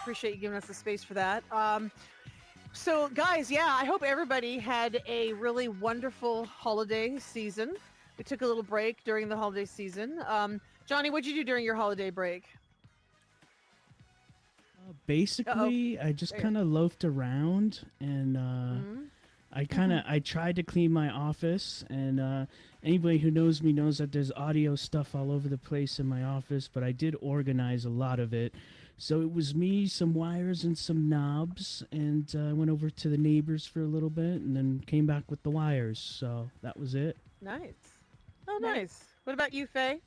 appreciate you giving us the space for that. So, guys, yeah, I hope everybody had a really wonderful holiday season. We took a little break during the holiday season. Johnny, what'd you do during your holiday break? Uh-oh. Basically, I just There. kind of loafed around and Mm-hmm. I tried to clean my office, and anybody who knows me knows that there's audio stuff all over the place in my office, but I did organize a lot of it. So it was me, some wires, and some knobs, and I went over to the neighbors for a little bit, and then came back with the wires. So that was it. Nice. Oh, Nice. nice. What about you, Faye?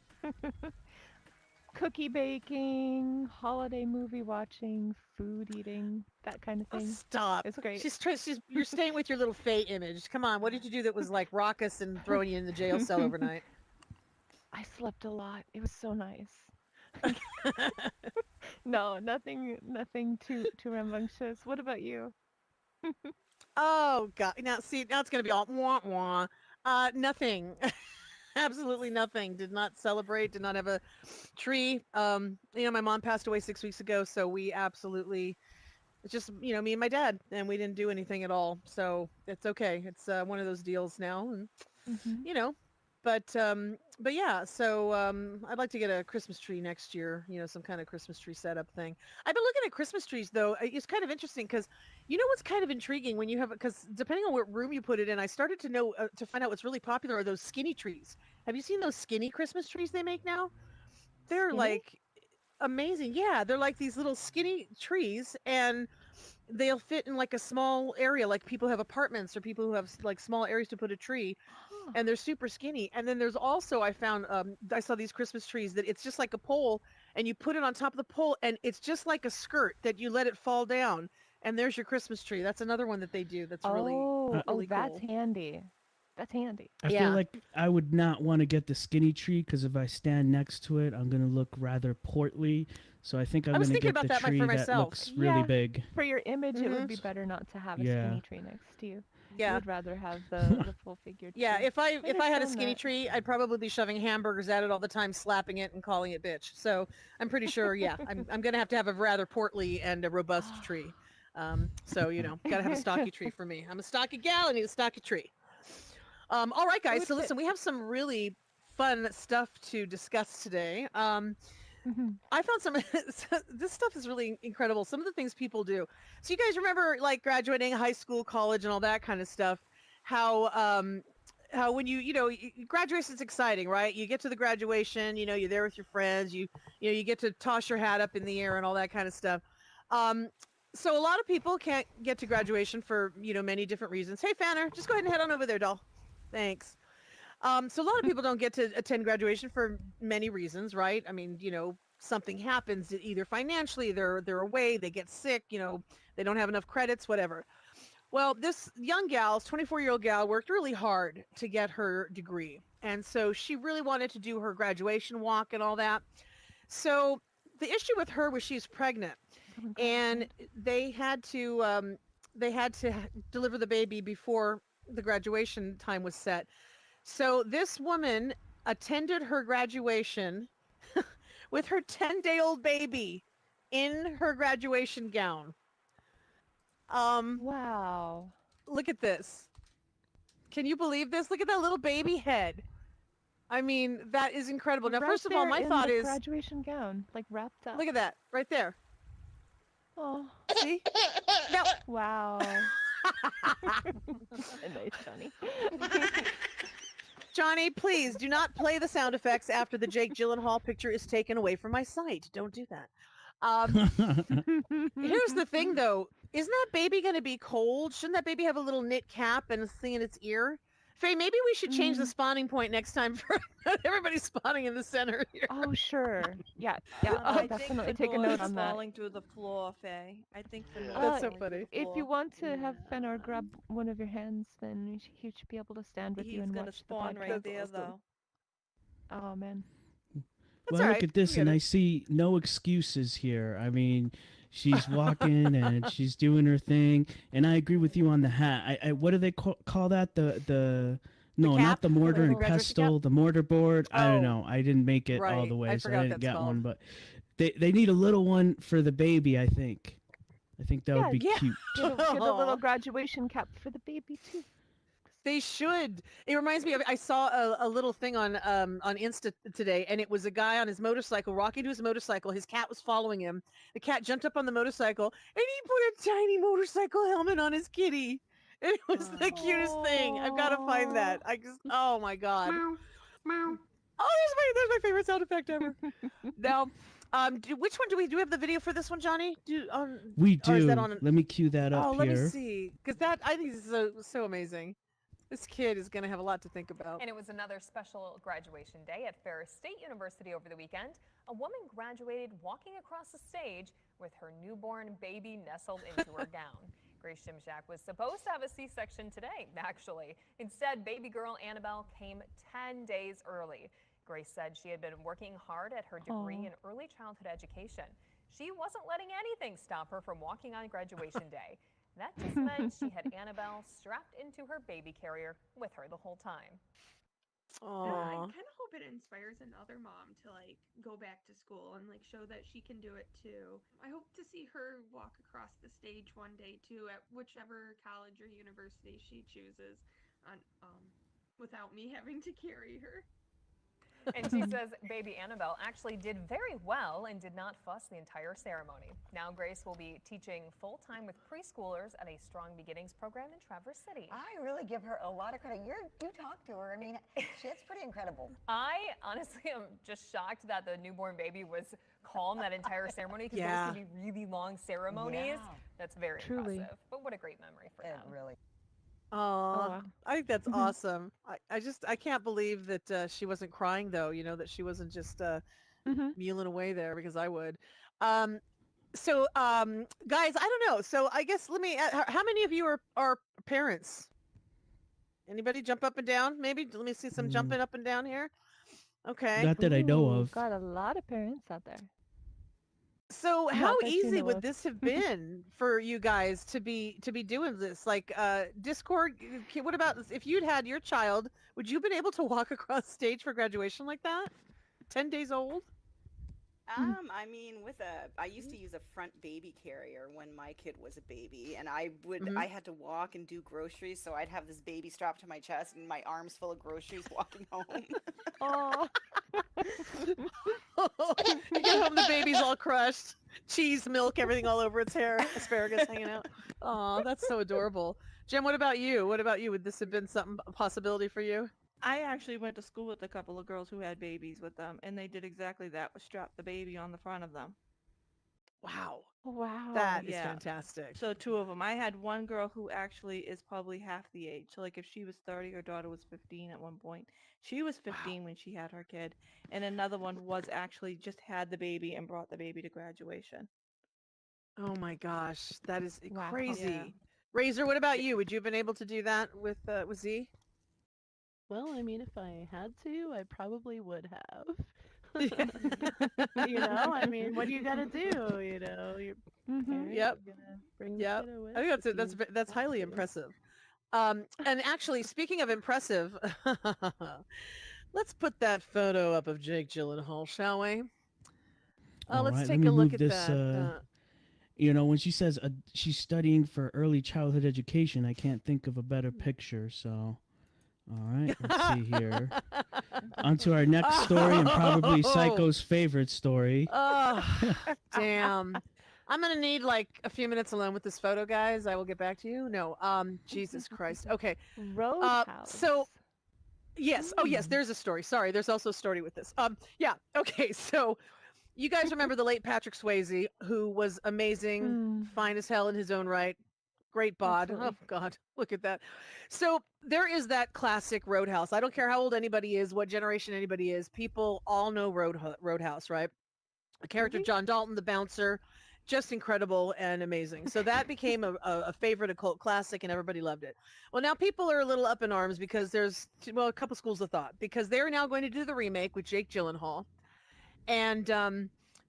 Cookie baking, holiday movie watching, food eating, that kind of Oh, thing. stop. It's great. You're staying with your little Faye image. Come on. What did you do that was like raucous and throwing you in the jail cell overnight? I slept a lot. It was so nice. No, nothing too rambunctious. What about you? Oh God! Now it's gonna be all wah wah. Nothing. Absolutely nothing. Did not celebrate. Did not have a tree. My mom passed away 6 weeks ago, so we absolutely it's just me and my dad, and we didn't do anything at all. So it's okay. It's one of those deals now, and Hmm. you know, but yeah. So I'd like to get a Christmas tree next year. Some kind of Christmas tree setup thing. I've been looking at Christmas trees though. It's kind of interesting because what's kind of intriguing when you have because depending on what room you put it in, I started to know to find out what's really popular are those skinny trees. Have you seen those skinny Christmas trees they make now? They're Skinny? like amazing. Yeah, they're like these little skinny trees, and they'll fit in like a small area. Like people have apartments or people who have like small areas to put a tree, Huh. and they're super skinny. And then there's also I saw these Christmas trees that it's just like a pole, and you put it on top of the pole, and it's just like a skirt that you let it fall down, and there's your Christmas tree. That's another one that they do. That's really Oh, really that's cool. handy. That's handy. I feel Yeah. like I would not want to get the skinny tree because if I stand next to it, I'm gonna look rather portly. So I think I'm I was gonna thinking get about the that tree for that myself. looks really Yeah, big. for your image, it would Hmm. be better not to have a Yeah. skinny tree next to you. You Yeah. would rather have the full figured Yeah, tree. Might if have I had a shown skinny that. tree, I'd probably be shoving hamburgers at it all the time, slapping it and calling it bitch. So I'm pretty sure, yeah, I'm gonna have a rather portly and a robust tree. So gotta have a stocky tree for me. I'm a stocky gal. I need a stocky tree. All right, It guys. would So fit. listen, we have some really fun stuff to discuss today. Mhm. I found some. This stuff is really incredible. Some of the things people do. So you guys remember like graduating high school, college, and all that kind of stuff. How how when graduation's exciting, right? You get to the graduation, you're there with your friends. You get to toss your hat up in the air and all that kind of stuff. Um, so a lot of people can't get to graduation for many different reasons. Hey, Fanner, just go ahead and head on over there, doll. Thanks. So a lot of people don't get to attend graduation for many reasons, right? I mean, something happens either financially, they're away, they get sick, they don't have enough credits, whatever. Well, this young gal, 24-year-old gal, worked really hard to get her degree. And so she really wanted to do her graduation walk and all that. So the issue with her was she's pregnant, Oh my God, and right. they had to deliver the baby before the graduation time was set. So this woman attended her graduation with her 10-day-old baby in her graduation gown. Um, Wow. Look at this. Can you believe this? Look at that little baby head. I mean, that is incredible. Now, Right first of all, there my in thought the is, graduation gown, like wrapped up. look at that right there. Oh, See? Now, wow. Nice, Johnny. Johnny, please do not play the sound effects after the Jake Gyllenhaal picture is taken away from my sight. Don't do that. Um, Here's the thing, though. Isn't that baby going to be cold? Shouldn't that baby have a little knit cap and a thing in its ear? Faye, maybe we should change the Mm, spawning point next time for everybody spawning in the center here. oh, sure. Yeah, yeah. I'll I think definitely take a Fenor note is on that. falling through the floor, Faye. I think Fenor is That's Uh, so falling through funny. the if you floor. want to have Yeah. Fenor grab one of your hands, then he should be able to stand with you He's and gonna watch the spawn right podcast. That's there, awesome. though. Oh man. That's Well, all look right. at this, We get and I it. see no excuses here. I mean, she's walking and she's doing her thing, and I agree with you on the hat. What do they call that? The The no, not cap, the mortar the and Little graduation cap. pestle, the mortar board. I don't Oh, know. I didn't make it all the right. way, I so I forgot didn't that's get called. one. But They need a little one for the baby. I think that would Yeah, be Yeah. cute. get a little graduation cap for the baby too. They should. It reminds me of I saw a little thing on Insta today, and it was a guy on his motorcycle walking to his motorcycle. His cat was following him. The cat jumped up on the motorcycle, and he put a tiny motorcycle helmet on his kitty. It was the cutest thing. I've got to find that. Oh my god. Meow, meow. Oh, there's my favorite sound effect ever. Now, which one do we have the video for this one, Johnny? We Or is do. that on? Let me cue that up Oh, let me here. see, because that I think is so amazing. This kid is going to have a lot to think about. And it was another special graduation day at Ferris State University over the weekend. A woman graduated walking across the stage with her newborn baby nestled into her gown. Grace Shimshak was supposed to have a C-section today, actually. Instead, baby girl Annabelle came 10 days early. Grace said she had been working hard at her degree in early childhood education. She wasn't letting anything stop her from walking on graduation day. That just meant she had Annabelle strapped into her baby carrier with her the whole time. I Oh, kind of hope it inspires another mom to like go back to school and like show that she can do it too. I hope to see her walk across the stage one day too at whichever college or university she chooses on without me having to carry her. And she says baby Annabelle actually did very well and did not fuss the entire ceremony. Now Grace will be teaching full-time with preschoolers at a Strong Beginnings program in Traverse City. I really give her a lot of credit. You talked to her. I mean, it's pretty incredible. I honestly am just shocked that the newborn baby was calm that entire ceremony because Yeah. those can be really long ceremonies. Yeah. That's very Truly. impressive. But what a great memory for them. Really. oh, wow. I think that's awesome. I can't believe that she wasn't crying though. You know, that she wasn't just mewling away there, because I would. So guys, I don't know. So I guess let me. How many of you are parents? Anybody jump up and down? Maybe let me see some jumping up and down here. Okay. Not that I know Ooh, of. Got a lot of parents out there. So Not how that you easy know would of. this have been for you guys to be doing this? Like Discord, what about this? If you'd had your child, would you have been able to walk across stage for graduation like that? 10 days old? I mean, I used to use a front baby carrier when my kid was a baby, and I had to walk and do groceries, so I'd have this baby strapped to my chest and my arms full of groceries walking home. Oh, You get home, the baby's all crushed. Cheese, milk, everything all over its hair. Asparagus hanging out. Oh, that's so adorable. Jem, what about you? What about you? Would this have been a possibility for you? I actually went to school with a couple of girls who had babies with them, and they did exactly that, was strap the baby on the front of them. Wow. wow. That is yeah. fantastic. So 2 of them. I had one girl who actually is probably half the age. So like if she was 30, her daughter was 15 at one point. She was 15 when she had her kid. And another one was actually just had the baby and brought the baby to graduation. Oh my gosh, that is Wow. crazy. Yeah. Razor, what about you? Would you have been able to do that with Z? Well, I mean, if I had to, I probably would have. Yeah. You know, I mean, what do you gotta do? You know, your parents Yep. are gonna bring the Yep. kiddo with. I think if you that's highly have to. impressive. And actually, speaking of impressive, let's put that photo up of Jake Gyllenhaal, shall we? All Let's right, take let me a look move at this. that. You know, when she says she's studying for early childhood education, I can't think of a better picture. So, all right, let's see here. On to our next story, and probably Psycho's favorite story. Oh, damn. I'm gonna need like a few minutes alone with this photo, guys. I will get back to you. No, Jesus Christ. Okay. Roadhouse. So yes. Oh yes, there's a story. Sorry, there's also a story with this. Yeah. Okay. So you guys remember the late Patrick Swayze, who was amazing, fine as hell in his own right. Great bod. Absolutely. Oh God, look at that. So there is that classic Roadhouse. I don't care how old anybody is, what generation anybody is. People all know Roadhouse, right? The character John Dalton, the bouncer, just incredible and amazing. So that became a favorite, a cult classic, and everybody loved it. Well, now people are a little up in arms because there's a couple schools of thought, because they're now going to do the remake with Jake Gyllenhaal. And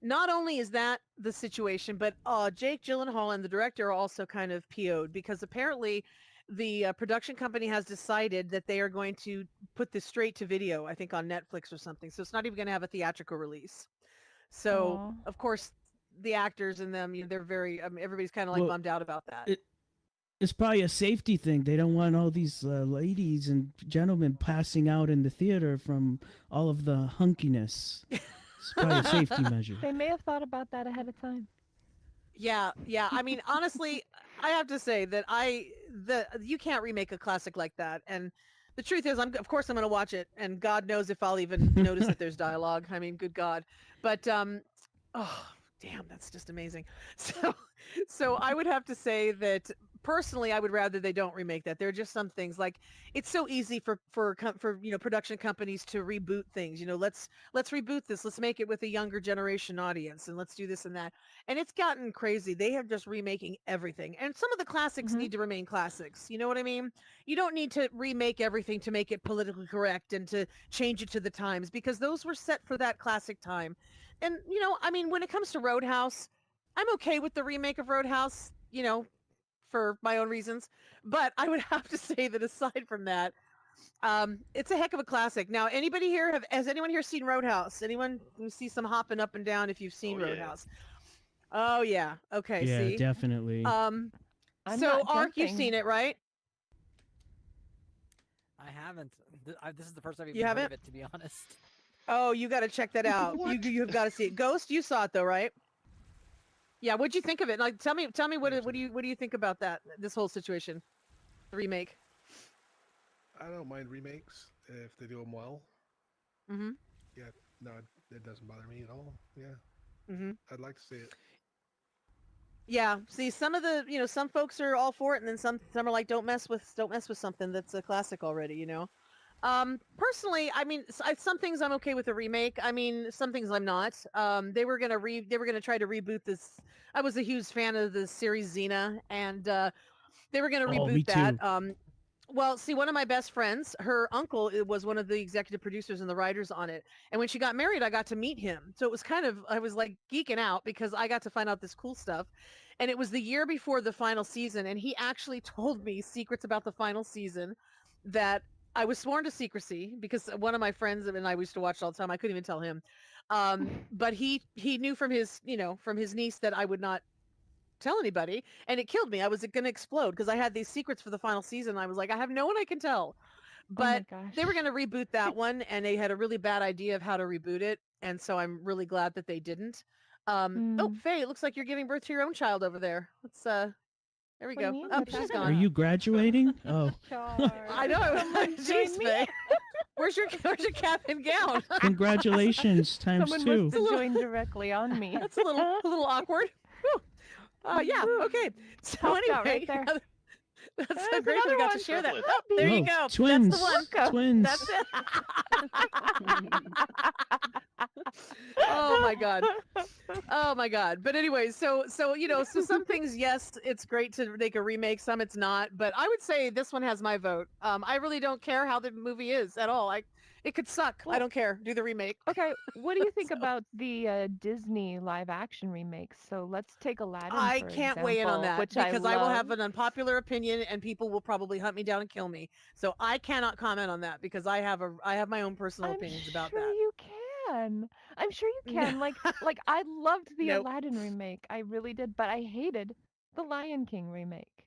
not only is that the situation, but Jake Gyllenhaal and the director are also kind of PO'd, because apparently the production company has decided that they are going to put this straight to video, I think on Netflix or something. So it's not even going to have a theatrical release. So Aw. of course the actors and them, they're very. Everybody's kind of like Well, bummed out about that. it, it's probably a safety thing. They don't want all these ladies and gentlemen passing out in the theater from all of the hunkiness. It's probably a safety measure. They may have thought about that ahead of time. Yeah, yeah. I mean, honestly, I have to say that you can't remake a classic like that. And the truth is, of course I'm going to watch it, and God knows if I'll even notice that there's dialogue. I mean, good God. But oh, damn, that's just amazing. So I would have to say that personally, I would rather they don't remake that. There are just some things like it's so easy for production companies to reboot things. Let's reboot this. Let's make it with a younger generation audience, and let's do this and that. And it's gotten crazy. They have just remaking everything. And some of the classics Mhm. need to remain classics. You know what I mean? You don't need to remake everything to make it politically correct and to change it to the times because those were set for that classic time. And I mean, when it comes to Roadhouse, I'm okay with the remake of Roadhouse, for my own reasons. But I would have to say that aside from that, it's a heck of a classic. Now, anybody here has anyone here seen Roadhouse? Anyone can see some hopping up and down if you've seen Oh, yeah. Roadhouse? Oh yeah. Okay. Yeah, See. definitely. I'm So not Ark, you've jumping. seen it, right? I haven't. This is the first I've even You heard haven't? of it, to be honest. Oh, you got to check that out. You've got to see it. Ghost, you saw it though, right? Yeah. What'd you think of it? Like, tell me what do you think about this whole situation, the remake? I don't mind remakes if they do them well. Mm-hmm. Yeah, no, it doesn't bother me at all. Yeah, Mm-hmm. I'd like to see it. Yeah. See, some of the some folks are all for it, and then some are like, don't mess with something that's a classic already. Personally, I mean, some things I'm okay with a remake. I mean, some things I'm not. They were gonna try to reboot this. I was a huge fan of the series Xena, and they were gonna Oh, me reboot that. too. Well, see, one of my best friends, her uncle was one of the executive producers and the writers on it. And when she got married, I got to meet him. So it was I was like geeking out because I got to find out this cool stuff. And it was the year before the final season. And he actually told me secrets about the final season that I was sworn to secrecy because one of my friends and I used to watch it all the time. I couldn't even tell him. But he knew from his niece that I would not tell anybody, and it killed me. I was going to explode because I had these secrets for the final season. I was like, I have no one I can tell. Oh my But gosh. they were going to reboot that one, and they had a really bad idea of how to reboot it, and so I'm really glad that they didn't. Oh, Mm. Faye, it looks like you're giving birth to your own child over there. Let's there we What do you go. mean? Oh, What's she's happening? Are gone. you graduating? Oh, I know. Someone Jeez, join me. Faye. Where's your cap and gown? congratulations times Someone two. must have joined directly on me. That's a little awkward. Whew. Yeah. Okay. So Popped out anyway, right there. that's so There's great that we another got one. to share that. Triplets. Oh, there you Oh, go. twins. That's the one. Go. Twins. That's it. Oh my god. Oh my god. But anyway, so some things, yes, it's great to make a remake. Some it's not. But I would say this one has my vote. I really don't care how the movie is at all. It could suck. I Well- don't care. Do the remake. Okay, what do you think So- about the Disney live action remakes? So let's take Aladdin. I for can't weigh in on example, that which because I will have love. an unpopular opinion and people will probably hunt me down and kill me. So I cannot comment on that because I have my own personal I'm opinions about sure that. you can. I'm sure you No. can. Like I loved the Nope. Aladdin remake. I really did, but I hated the Lion King remake.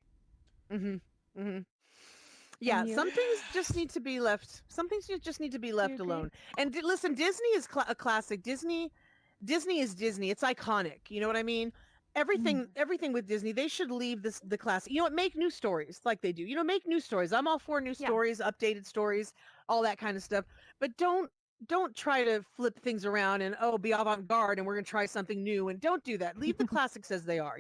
Mhm. Mhm. Yeah, you? some things just need to be left. Some things just need to be left agree? alone. And listen, Disney is a classic. Disney is Disney. It's iconic. You know what I mean? Everything with Disney, they should leave the classic. You know what? Make new stories like they do. Make new stories. I'm all for new Yeah. stories, updated stories, all that kind of stuff. But don't try to flip things around and be avant-garde and we're going to try something new and don't do that. Leave the classics as they are,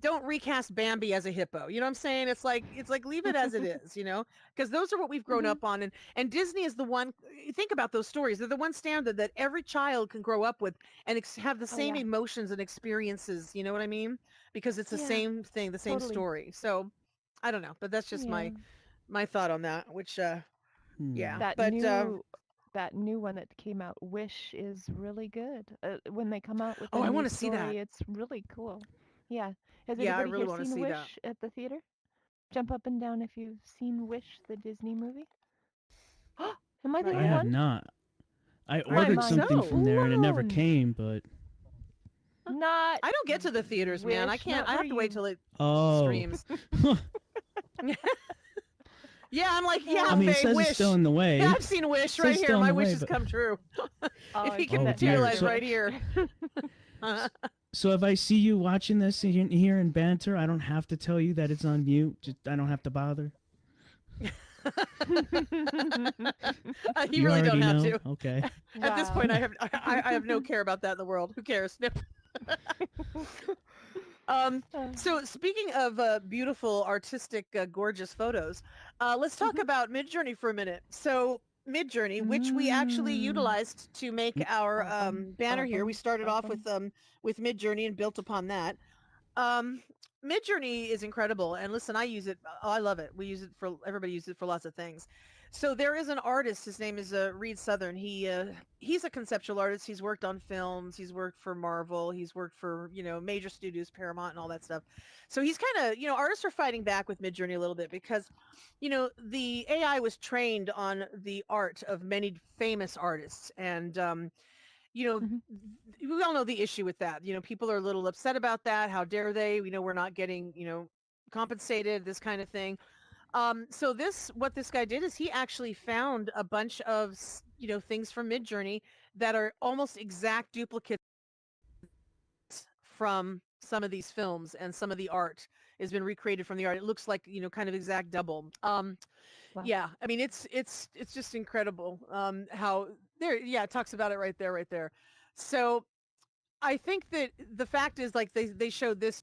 Don't recast Bambi as a hippo. You know what I'm saying? It's like leave it as it is, because those are what we've grown Mhm. up on, and Disney is the one. Think about those stories. They're the one standard that every child can grow up with and have the Oh, same yeah. emotions and experiences. You know what I mean? Because it's the Yeah, same thing, the same totally. story. So I don't know, but that's just Yeah. my thought on that. Which yeah, That but new one that came out, Wish, is really good. When they come out with oh, a I new want to see that. story, it's really cool. Yeah. Has Yeah, I anybody really here want to seen see Wish that. at the theater? Jump up and down if you've seen Wish, the Disney movie. Am I the Right. I only have one? not. I I ordered think something so. from there and it never Alone. came, but Not I don't get to the theaters, man. I Wish, can't. not I where have to wait you. till it Oh. streams. Yeah, I'm like, I yeah, mean, it Faye, says it's still Wish. in the Yeah, way. I've seen Wish Says right still here. in My the wish way, has but come true. Oh, If he can isn't that dear. materialize So- right here. So if I see you watching this here in Banter, I don't have to tell you that it's on mute. Just I don't have to bother. You You really don't already have know. to. Okay. At this point, Wow. I have no care about that in the world. Who cares? No. So speaking of beautiful, artistic, gorgeous photos, let's talk about Midjourney for a minute. So Midjourney, which we actually Mm. utilized to make Mm. our Awesome. banner here, we Awesome. started off Awesome. with Midjourney and built upon that. Um, Midjourney is incredible, and listen, I use it. I love it. We use it for everybody uses it for lots of things. So there is an artist. His name is Reed Southern. He's a conceptual artist. He's worked on films. He's worked for Marvel. He's worked for major studios, Paramount, and all that stuff. So he's kind of artists are fighting back with Midjourney a little bit because the AI was trained on the art of many famous artists, and you know, Mhm. we all know the issue with that. People are a little upset about that. How dare they? We know we're not getting, compensated, this kind of thing. So what this guy did is he actually found a bunch of, things from Midjourney that are almost exact duplicates from some of these films, and some of the art has been recreated from the art. It looks like, kind of exact double. Wow. Yeah, I mean it's just incredible how there yeah, it talks about it right there. So I think that the fact is, like, they showed this.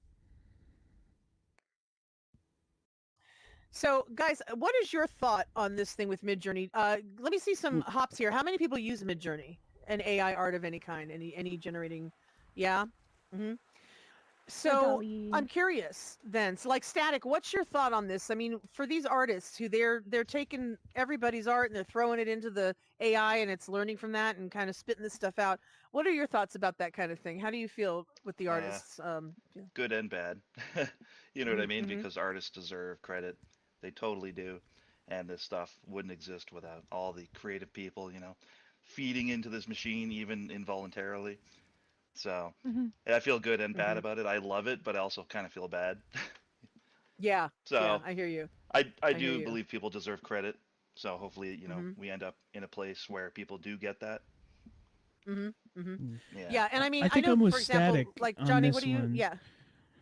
So guys, what is your thought on this thing with Midjourney? Let me see some Mm. hops here. How many people use Midjourney and AI art of any kind? Any generating? Yeah. hmm Hi, So Dolly. I'm curious then. So, like, Static, what's your thought on this? I mean, for these artists who they're taking everybody's art and they're throwing it into the AI and it's learning from that and kind of spitting this stuff out. What are your thoughts about that kind of thing? How do you feel with the Uh, artists? Good and bad. You know what I mean? Mm-hmm. Because artists deserve credit. They totally do. And this stuff wouldn't exist without all the creative people, feeding into this machine even involuntarily. So Mhm. I feel good and bad Mm-hmm. about it. I love it, but I also kind of feel bad. Yeah. Yeah. So I hear you. I I hear do you. believe people deserve credit. So hopefully, Mm-hmm. we end up in a place where people do get that. Mm-hmm. Mm-hmm. Mm. Yeah. Yeah. And I mean, I I think know, I'm with for example, Static like on Johnny, what this do you? one. Yeah.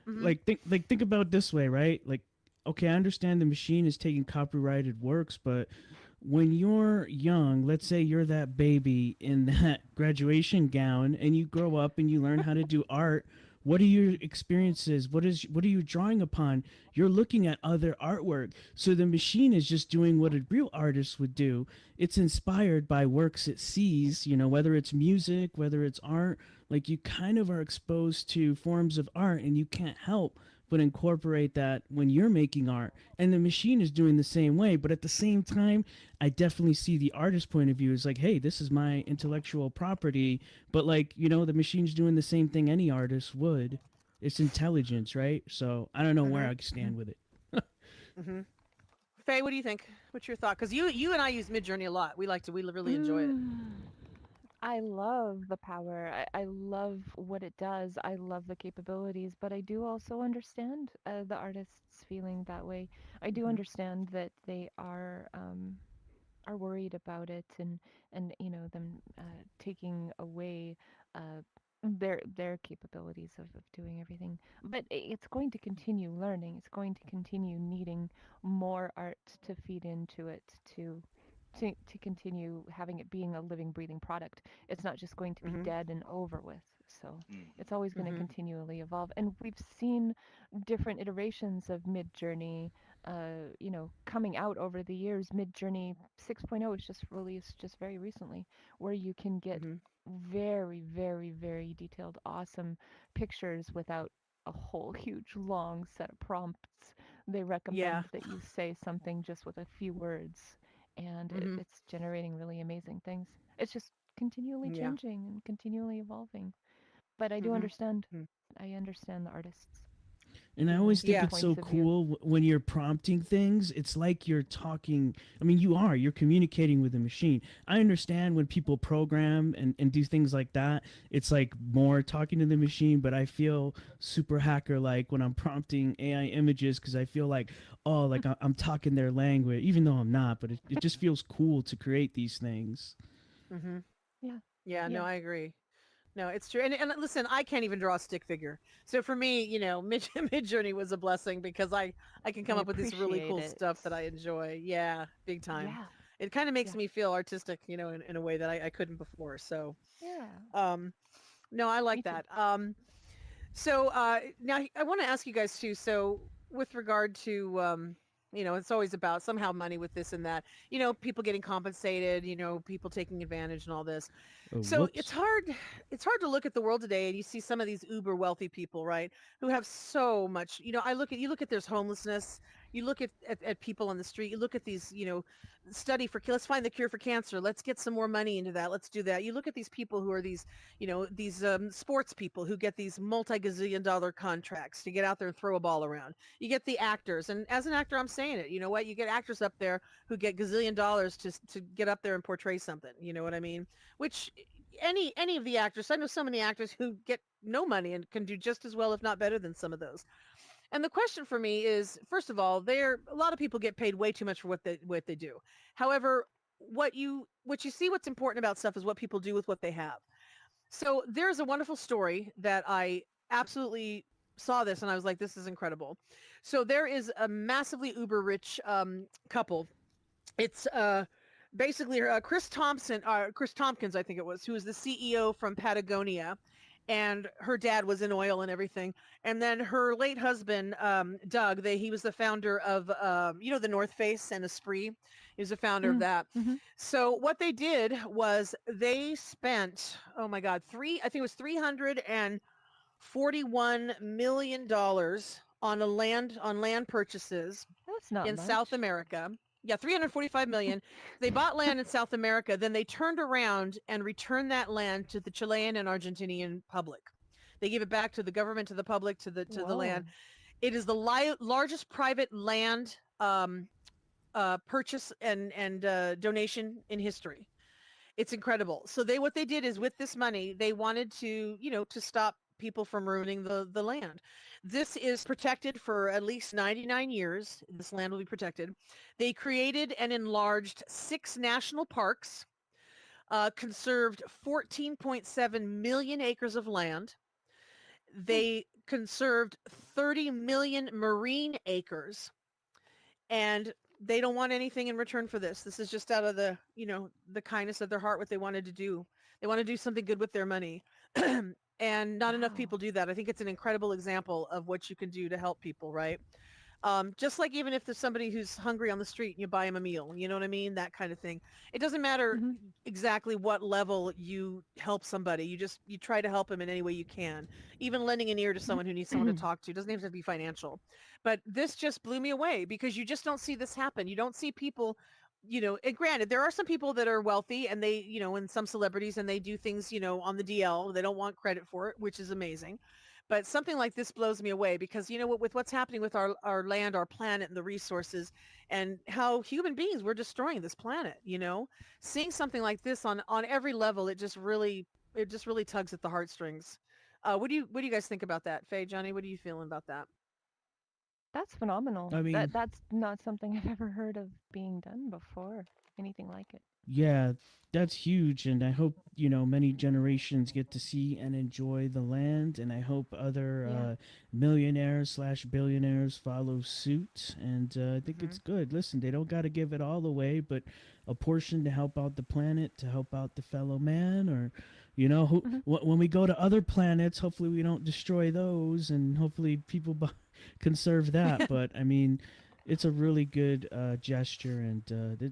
Mm-hmm. Think about it this way, right? Like, okay, I understand the machine is taking copyrighted works, but when you're young, let's say you're that baby in that graduation gown and you grow up and you learn how to do art, what are your experiences? What are you drawing upon? You're looking at other artwork. So the machine is just doing what a real artist would do. It's inspired by works it sees, whether it's music, whether it's art, like you kind of are exposed to forms of art and you can't help but incorporate that when you're making art. And the machine is doing the same way, but at the same time, I definitely see the artist point of view as like, hey, this is my intellectual property, but like, the machine's doing the same thing any artist would. It's intelligence, right? So I don't know where Mm-hmm. I stand with it. Mm-hmm. Faye, what do you think? What's your thought? Because you and I use Midjourney a lot. We really enjoy it. Mm. I love the power. I love what it does. I love the capabilities, but I do also understand the artists feeling that way. I do Mm-hmm. understand that they are worried about it, and them taking away their capabilities of doing everything. But it's going to continue learning. It's going to continue needing more art to feed into it to continue having it being a living, breathing product. It's not just going to be Mm-hmm. dead and over with. So Hmm. it's always going to Mm-hmm. continually evolve. And we've seen different iterations of Midjourney, coming out over the years. Midjourney 6.0 was just released just very recently, where you can get Mm-hmm. very, very, very detailed, awesome pictures without a whole huge long set of prompts. They Yeah. recommend that you say something just with a few words, and Mm-hmm. it's generating really amazing things. It's just continually Yeah. changing and continually evolving. But I do Mm-hmm. understand. Mm-hmm. I understand the artists. And I you know, always think Yeah. it's so points of view. cool when you're prompting things. It's like you're talking. I mean, you're communicating with a machine. I understand when people program and do things like that, it's like more talking to the machine, but I feel super hacker like when I'm prompting AI images because I feel like, oh, like I'm talking their language, even though I'm not, but it just feels cool to create these things. Hmm. Yeah. Yeah. No, Yeah. I agree. No, it's true. And listen, I can't even draw a stick figure. So for me, Mid Journey was a blessing because I can I come up with this really appreciate cool it. stuff that I enjoy. Yeah, big time. Yeah. It kind of makes Yeah. me feel artistic, in a way that I couldn't before. So, Yeah. um, no, I like Me too. that. So now I want to ask you guys too. So with regard to it's always about somehow money with this and that. People getting compensated. People taking advantage and all this. Oh, So whoops. it's hard to look at the world today and you see some of these uber wealthy people, right? Who have so much, you look at there's homelessness, you look at people on the street, you look at these, study for, let's find the cure for cancer. Let's get some more money into that. Let's do that. You look at these people who are these sports people who get these multi-gazillion dollar contracts to get out there and throw a ball around. You get the actors. And as an actor, I'm saying it, you know what? You get actors up there who get gazillion dollars to get up there and portray something. You know what I mean? Which any of the actors, I know so many actors who get no money and can do just as well, if not better than some of those. And the question for me is, first of all, a lot of people get paid way too much for what they do. However, what you see, what's important about stuff is what people do with what they have. So there's a wonderful story that I absolutely saw this and I was like, this is incredible. So there is a massively uber rich couple. It's basically Chris Tompkins, I think it was, who was the CEO from Patagonia, and her dad was in oil and everything. And then her late husband, Doug, he was the founder of, the North Face and Esprit. He was the founder of Mm. that. Mm-hmm. So what they did was they spent, oh my God, I think it was $341 million on land purchases That's not in much. South America. Yeah, 345 million. They bought land in South America, then they turned around and returned that land to the Chilean and Argentinian public. They gave it back to the government, to the public, to the Whoa. land. It is the largest private land purchase and donation in history. It's incredible. So what they did is with this money, they wanted to stop people from ruining the land. This is protected for at least 99 years. This land will be protected. They created and enlarged 6 national parks, conserved 14.7 million acres of land. Hmm. They conserved 30 million marine acres, and they don't want anything in return for this. This is just out of the kindness of their heart, what they wanted to do. They want to do something good with their money. And not enough Wow. people do that. I think it's an incredible example of what you can do to help people, right? Just like even if there's somebody who's hungry on the street and you buy them a meal, you know what I mean? That kind of thing. It doesn't matter Mm-hmm. exactly what level you help somebody. You try to help them in any way you can. Even lending an ear to someone who needs someone to talk to doesn't even have to be financial. But this just blew me away because you just don't see this happen. You don't see people, and granted, there are some people that are wealthy and and some celebrities and they do things, on the DL. They don't want credit for it, which is amazing. But something like this blows me away because with what's happening with our land, our planet, and the resources, and how human beings we're destroying this planet. Seeing something like this on every level, it just really tugs at the heartstrings. What do you guys think about that, Faye, Johnny? What are you feeling about that? That's phenomenal. I mean, That's not something I've ever heard of being done before. Anything like it. yeah, that's huge, and I hope many generations get to see and enjoy the land, and I hope other Yeah. millionaires slash billionaires follow suit. And I think Hmm. it's good. Listen, they don't got to give it all away, but a portion to help out the planet, to help out the fellow man, or Hmm. when we go to other planets, hopefully we don't destroy those, and hopefully people conserve that. But I mean, it's a really good gesture, and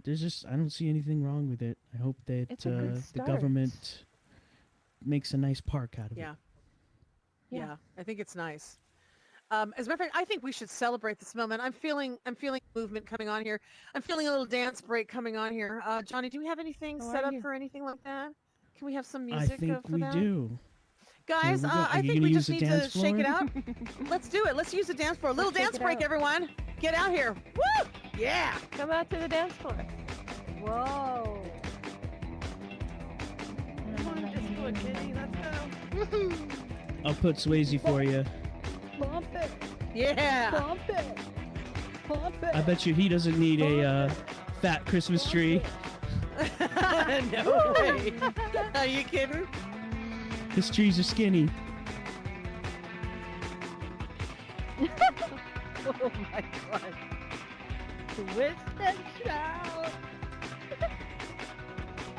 there's just I don't see anything wrong with it. I hope that It's a good the start. government makes a nice park out of it. Yeah, Yeah. yeah, I think it's nice. As a matter of fact, I think we should celebrate this moment. I'm feeling movement coming on here. I'm feeling a little dance break coming on here. Johnny, do we have anything How set are up you? for anything like that? Can we have some I music think for we that? do. Guys, we go. Are I you think gonna we use just the need to dance shake it floor? out. Let's do it. Let's use the dance floor. A little Let's shake dance it break, out. everyone. Get out here. Woo! Yeah. Come out to the dance floor. Whoa. Come on, Disco Kitty, let's go. Woohoo! I'll put Swayze for you. Bump it, Yeah. bump it, bump it. I bet you he doesn't need a fat Christmas tree. No way. Are you kidding? His trees are skinny. Oh my god. Twist and shout.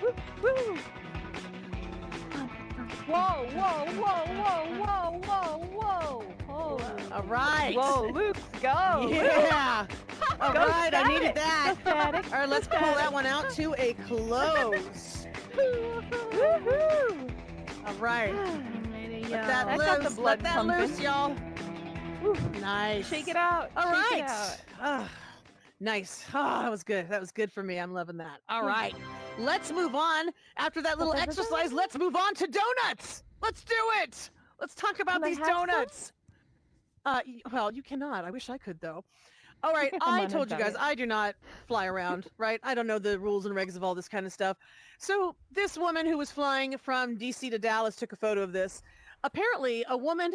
Woo, woo. Whoa, whoa, whoa, whoa, whoa, whoa, whoa. Oh. All right. Whoa, Luke's go. Yeah. All Go right, I needed Static. that. Go Static. All right, let's pull that one out to a close. Woohoo! All right. Alrighty, Let that I got the loose. blood Let that pumping. loose, y'all. Nice. Shake it out. All Shake right. it out. Ah, nice. Oh, that was good. That was good for me. I'm loving that. All right. Let's move on. After that little exercise, let's move on to donuts. Let's do it. Let's talk about Can I these have some? donuts. Well, you cannot. I wish I could, though. All right. I'm I on a told you guys diet. I do not fly around, right? I don't know the rules and regs of all this kind of stuff. So this woman who was flying from DC to Dallas took a photo of this. Apparently, a woman,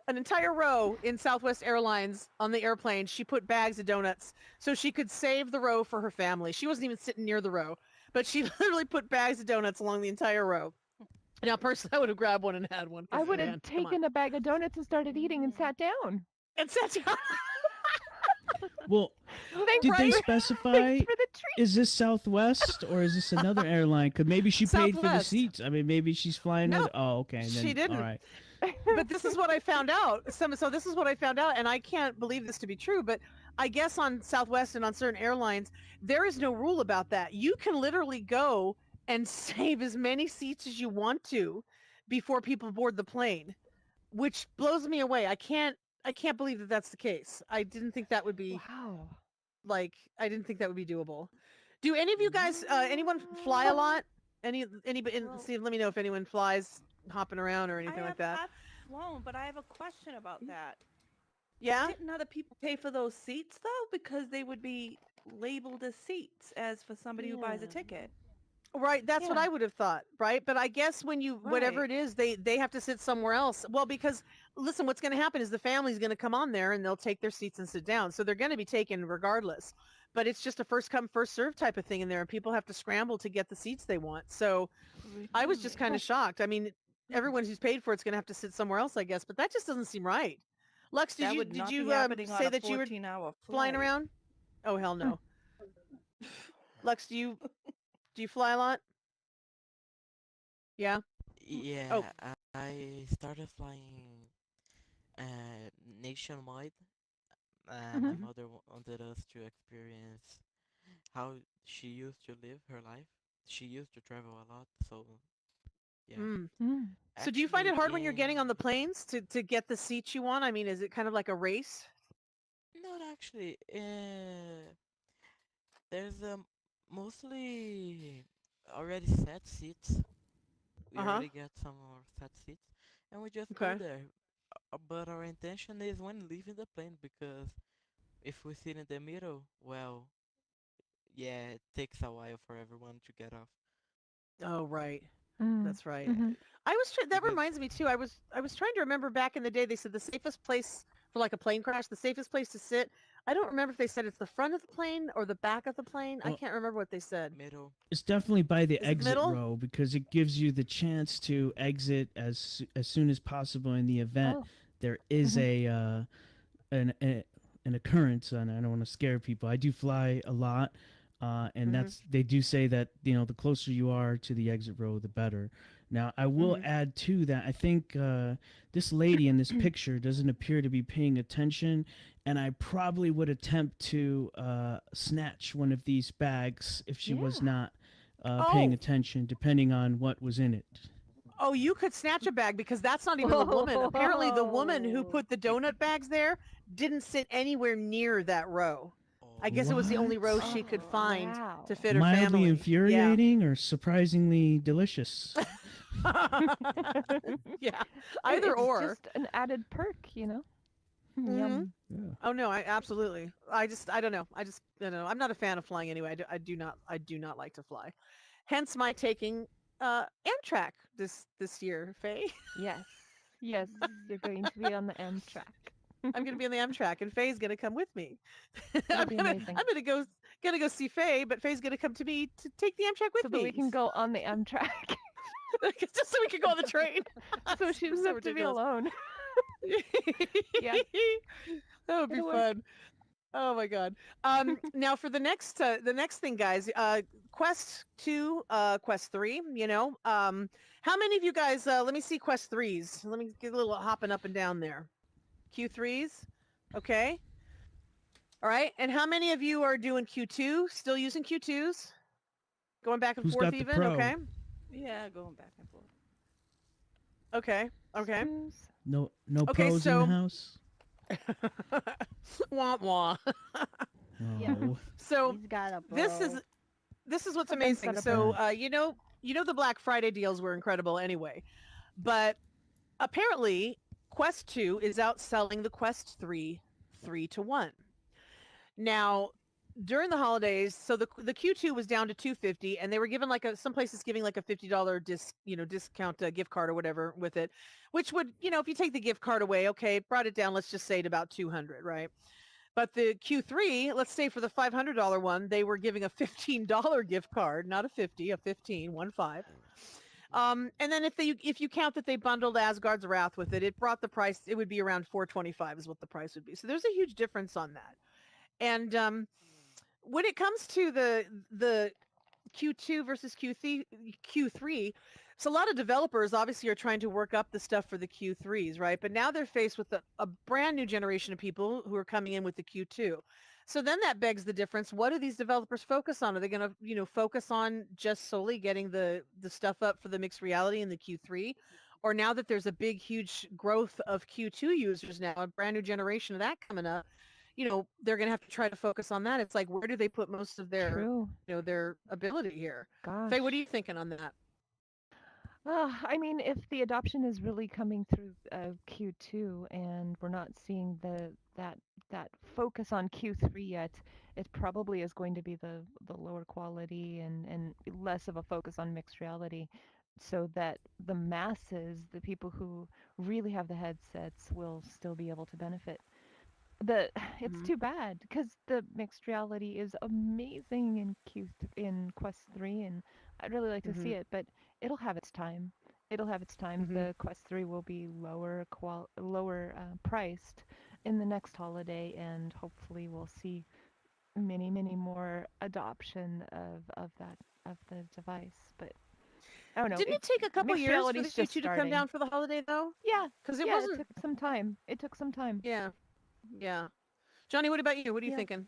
an entire row in Southwest Airlines on the airplane, she put bags of donuts so she could save the row for her family. She wasn't even sitting near the row, but she literally put bags of donuts along the entire row. Now, personally, I would have grabbed one and had one. I 'cause, would man, have come on. taken a bag of donuts and started eating and sat down. And sat down. Well, Thanks did they for- specify? Thanks for the treat. Is this Southwest or is this another airline? Could maybe she paid for the Southwest. seats. I mean, maybe she's flying No, with. Oh, okay. Then, she didn't. All right. But this is what I found out. So this is what I found out, and I can't believe this to be true, but I guess on Southwest and on certain airlines, there is no rule about that. You can literally go and save as many seats as you want to before people board the plane, which blows me away. I can't believe that that's the case. I didn't think that would be Wow. I didn't think that would be doable. Do any of you guys anyone fly a lot? Anybody see, let me know if anyone flies hopping around or anything like that. I've flown, but I have a question about that. Yeah? Didn't other people pay for those seats though? Because they would be labeled as seats as for somebody who buys a ticket. Right, that's what Yeah. I would have thought, right? But I guess when you whatever Right. it is, they have to sit somewhere else. Well, because listen, what's going to happen is the family's going to come on there and they'll take their seats and sit down. So they're going to be taken regardless. But it's just a first come first serve type of thing in there, and people have to scramble to get the seats they want. So I was just kind of shocked. I mean, everyone who's paid for it's going to have to sit somewhere else, I guess. But that just doesn't seem right. Lux, That would did not you be happening on say a that you were 14-hour flying flight. around? Oh hell no. Lux, do you fly a lot? Yeah. Yeah, Oh. I started flying nationwide. Mhm. My mother wanted us to experience how she used to live her life. She used to travel a lot, so yeah. Mm. Mm. So do you find it Actually, hard when you're getting on the planes to get the seats you want? I mean, is it kind of like a race? Not actually. There's mostly already set seats. We Uh-huh. already get some more set seats, and we just go Okay. there. But our intention is when leaving the plane, because if we sit in the middle, well, yeah, it takes a while for everyone to get off. Oh, right. Mm. That's right. Mhm. I was that Because reminds me too. I was trying to remember back in the day they said the safest place for like a plane crash, the safest place to sit. I don't remember if they said it's the front of the plane or the back of the plane. I Well, can't remember what they said. middle. It's definitely by the Is it exit middle? row because it gives you the chance to exit as soon as possible in the event Oh. there is Mhm. an occurrence. And I don't want to scare people. I do fly a lot, and Mhm. they do say that the closer you are to the exit row, the better. Now, I will Mhm. add to that. I think this lady in this picture doesn't appear to be paying attention, and I probably would attempt to snatch one of these bags if she was Yeah. not paying Oh, attention, depending on what was in it. oh, you could snatch a bag because that's not even the woman. Apparently, the woman who Whoa. put the donut bags there didn't sit anywhere near that row. I guess it was the only row What? she could Oh, find wow. to fit her Mildly family. Yeah. infuriating or surprisingly delicious? Yeah, And either it's or. just an added perk, you know? Hmm. Yum. Yeah. Oh no, I absolutely. I don't know. I'm not a fan of flying anyway. I do not like to fly. Hence my taking Amtrak this year, Faye. Yes. Yes, you're going to be on the Amtrak. I'm gonna be on the Amtrak, and Faye's gonna come with me. It'll be amazing. I'm gonna go see Faye, but Faye's gonna come to me to take the Amtrak So with that we me, can go on the Amtrak. just so we can go on the train. So she doesn't So have to be ridiculous. alone. Yeah, That would be it'll work. fun. Oh my god. Now for the next thing, guys. Quest 2, Quest 3. How many of you guys? Let me see Quest 3s. Let me get a little hopping up and down there. Q3s. Okay. All right. And how many of you are doing Q2? Still using Q2s? Going back and Who's forth got the even? pro? Okay. Yeah, going back and forth. Okay. Okay. Snooze. No Okay. pros in the So. house. Wah wah. Yeah. Oh, So He's got a this is bro. this is what's Oh, Ben's amazing. got a So bro. the Black Friday deals were incredible anyway, but apparently Quest 2 is outselling the Quest 3 3-1. Now, during the holidays, so the Q2 was down to 250, and they were given like some places giving like a $50 discount gift card or whatever with it, which would, if you take the gift card away, okay, it brought it down, let's just say to about 200, right? But the Q3, let's say for the $500 one, they were giving a $15 gift card, not a 50, a 15, 1 5. And then if you count that they bundled Asgard's Wrath with it, it brought the price. It would be around 425 is what the price would be. So there's a huge difference on that. And when it comes to the Q2 versus Q3, so a lot of developers obviously are trying to work up the stuff for the Q3s, right? But now they're faced with a brand new generation of people who are coming in with the Q2. So then that begs the difference. What do these developers focus on? Are they going to, focus on just solely getting the stuff up for the mixed reality in the Q3? Or now that there's a big, huge growth of Q2 users now, a brand new generation of that coming up, they're going to have to try to focus on that. It's like, where do they put most of True. their ability here? Faye, what are Gosh. you thinking on that? I mean, if the adoption is really coming through Q2 and we're not seeing that focus on Q3 yet, it probably is going to be the lower quality and less of a focus on mixed reality, so that the masses, the people who really have the headsets, will still be able to benefit. The It's Hmm. too bad because the mixed reality is amazing in in Quest 3, and I'd really like to Hmm. see it, but it'll have its time. It'll have its time. Hmm. The Quest 3 will be lower priced in the next holiday, and hopefully we'll see many more adoption of the device. But I don't know. Didn't it take a couple Mixed years for reality the is just Q2 to come starting. down for the holiday though? Yeah, Because it yeah. It wasn't. took some time. It took some time. Yeah, yeah. Johnny, what about you? What are you Yeah. thinking?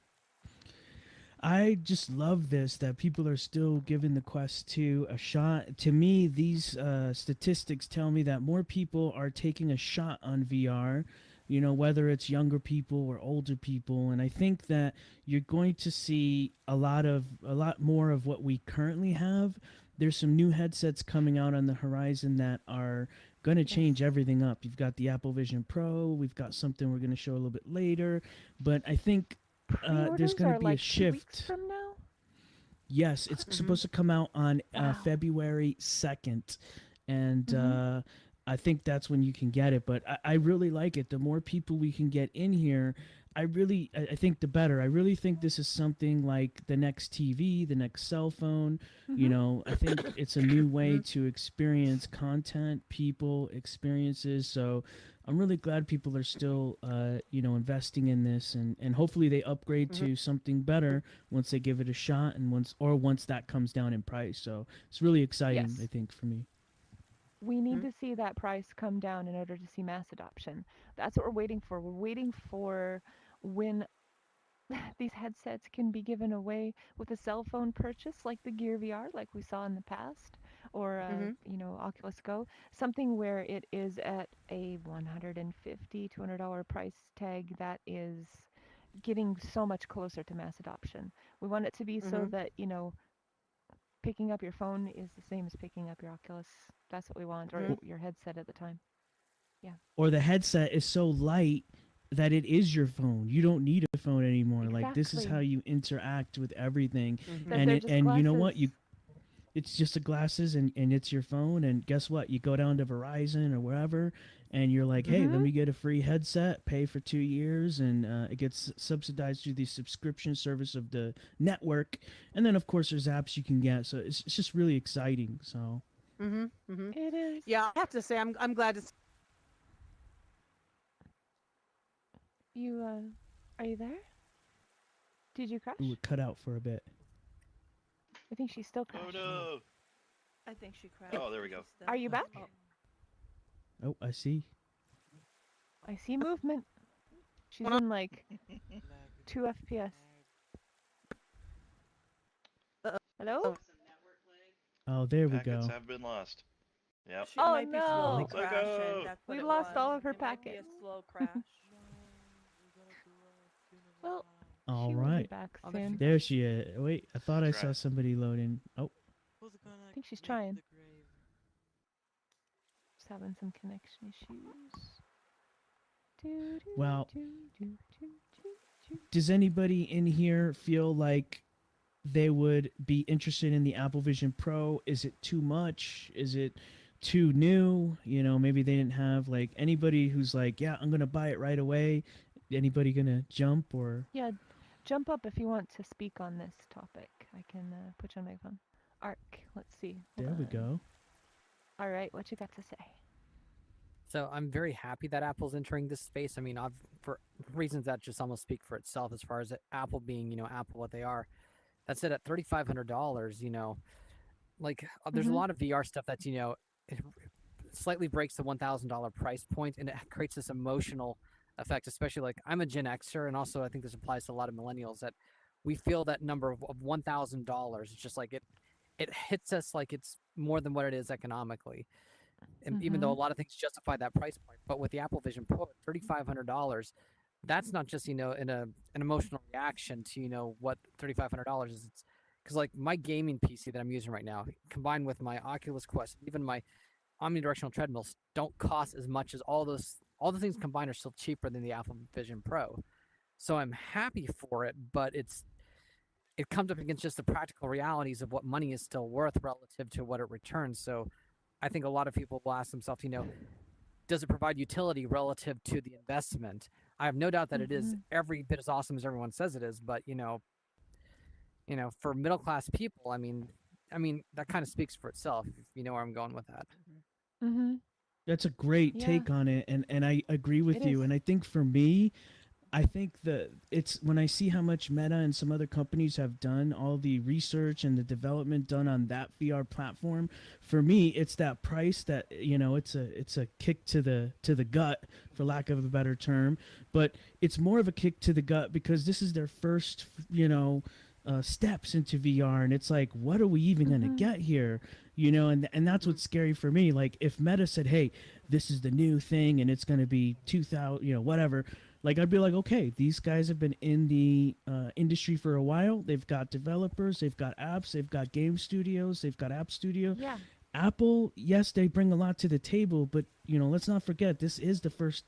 I just love this that people are still giving the Quest 2 a shot. To me, these statistics tell me that more people are taking a shot on VR, whether it's younger people or older people. And I think that you're going to see a lot more of what we currently have. There's some new headsets coming out on the horizon that are going to change Yes. everything up. You've got the Apple Vision Pro. We've got something we're going to show a little bit later. But I think there's Pre-orders going to are be a like 2 weeks shift. from now. Yes, it's Hmm. supposed to come out on Wow. February 2nd. And Hmm. I think that's when you can get it. But I really like it. The more people we can get in here, I think the better. I really think this is something like the next TV, the next cell phone. Hmm. I think it's a new way Hmm. to experience content, people, experiences. So I'm really glad people are still, investing in this, and hopefully they upgrade Hmm. to something better once they give it a shot, and once that comes down in price. So it's really exciting, I Yes. think, for me. We need Hmm. to see that price come down in order to see mass adoption. That's what we're waiting for. We're waiting for when these headsets can be given away with a cell phone purchase, like the Gear VR, like we saw in the past, or Hmm. Oculus Go, something where it is at a $150, $200 price tag that is getting so much closer to mass adoption. We want it to be so Hmm. that, picking up your phone is the same as picking up your Oculus. That's what we want, or your headset at the time. Yeah. Or the headset is so light that it is your phone. You don't need a phone anymore. Like this is how Exactly. you interact with everything. That And they're it just and you know what? glasses. It's just the glasses and it's your phone, and guess what? You go down to Verizon or wherever and you're like, hey, let me get a free headset, pay for 2 years, and it gets subsidized through the subscription service of the network. And then of course there's apps you can get, so it's just really exciting. So It is. Yeah, I have to say I'm glad to. You are you there? Did you crash? ooh, it cut out for a bit. I think she's still Oh crashed. no! I think she crashed. Oh, there we go. Are you back? Oh, I see. I see movement. She's in like 2 FPS. Hello? Oh, there we Packets go. have been lost. Yep. She Oh, might be slowly no. crashing. That's what We it lost was. all of her It might be a packets. slow crash. Well, All she will right. be back soon. There she is. Wait, I thought I Try. saw somebody loading. Oh, I think she's trying. Just having some connection issues. well, does anybody in here feel like they would be interested in the Apple Vision Pro? Is it too much? Is it too new? You know, maybe they didn't have like anybody who's like, yeah, I'm going to buy it right away. Anybody going to jump or? Yeah, jump up if you want to speak on this topic. I can put you on my phone. Arc, let's see. Hold There we on. go. All right, what you got to say? So I'm very happy that Apple's entering this space. I mean, for reasons that just almost speak for itself as far as Apple being, Apple what they are. That said, at $3,500, like there's a lot of VR stuff that's, it slightly breaks the $1,000 price point, and it creates this emotional effect, especially like I'm a Gen Xer, and also I think this applies to a lot of millennials, that we feel that number of $1,000. It's just like it hits us like it's more than what it is economically. And even though a lot of things justify that price point, but with the Apple Vision Pro, $3,500, that's not just an emotional reaction to what $3,500 is. It's because like my gaming PC that I'm using right now, combined with my Oculus Quest, even my omnidirectional treadmills, don't cost as much as all the things combined are still cheaper than the Apple Vision Pro. So I'm happy for it, but it comes up against just the practical realities of what money is still worth relative to what it returns. So I think a lot of people will ask themselves, does it provide utility relative to the investment? I have no doubt that it is every bit as awesome as everyone says it is, but for middle class people, I mean that kind of speaks for itself, if you know where I'm going with that. That's a great take on it, and I agree with you. And I think for me, I think that it's when I see how much Meta and some other companies have done, all the research and the development done on that VR platform. For me, it's that price that it's a kick to the gut, for lack of a better term. But it's more of a kick to the gut because this is their first steps into VR, and it's like, what are we even gonna get here? And that's what's scary for me. Like if Meta said, hey, this is the new thing and it's gonna be 2000, whatever. Like I'd be like, okay, these guys have been in the industry for a while. They've got developers, they've got apps, they've got game studios, they've got app studio. Yeah. Apple, yes, they bring a lot to the table, but let's not forget this is the first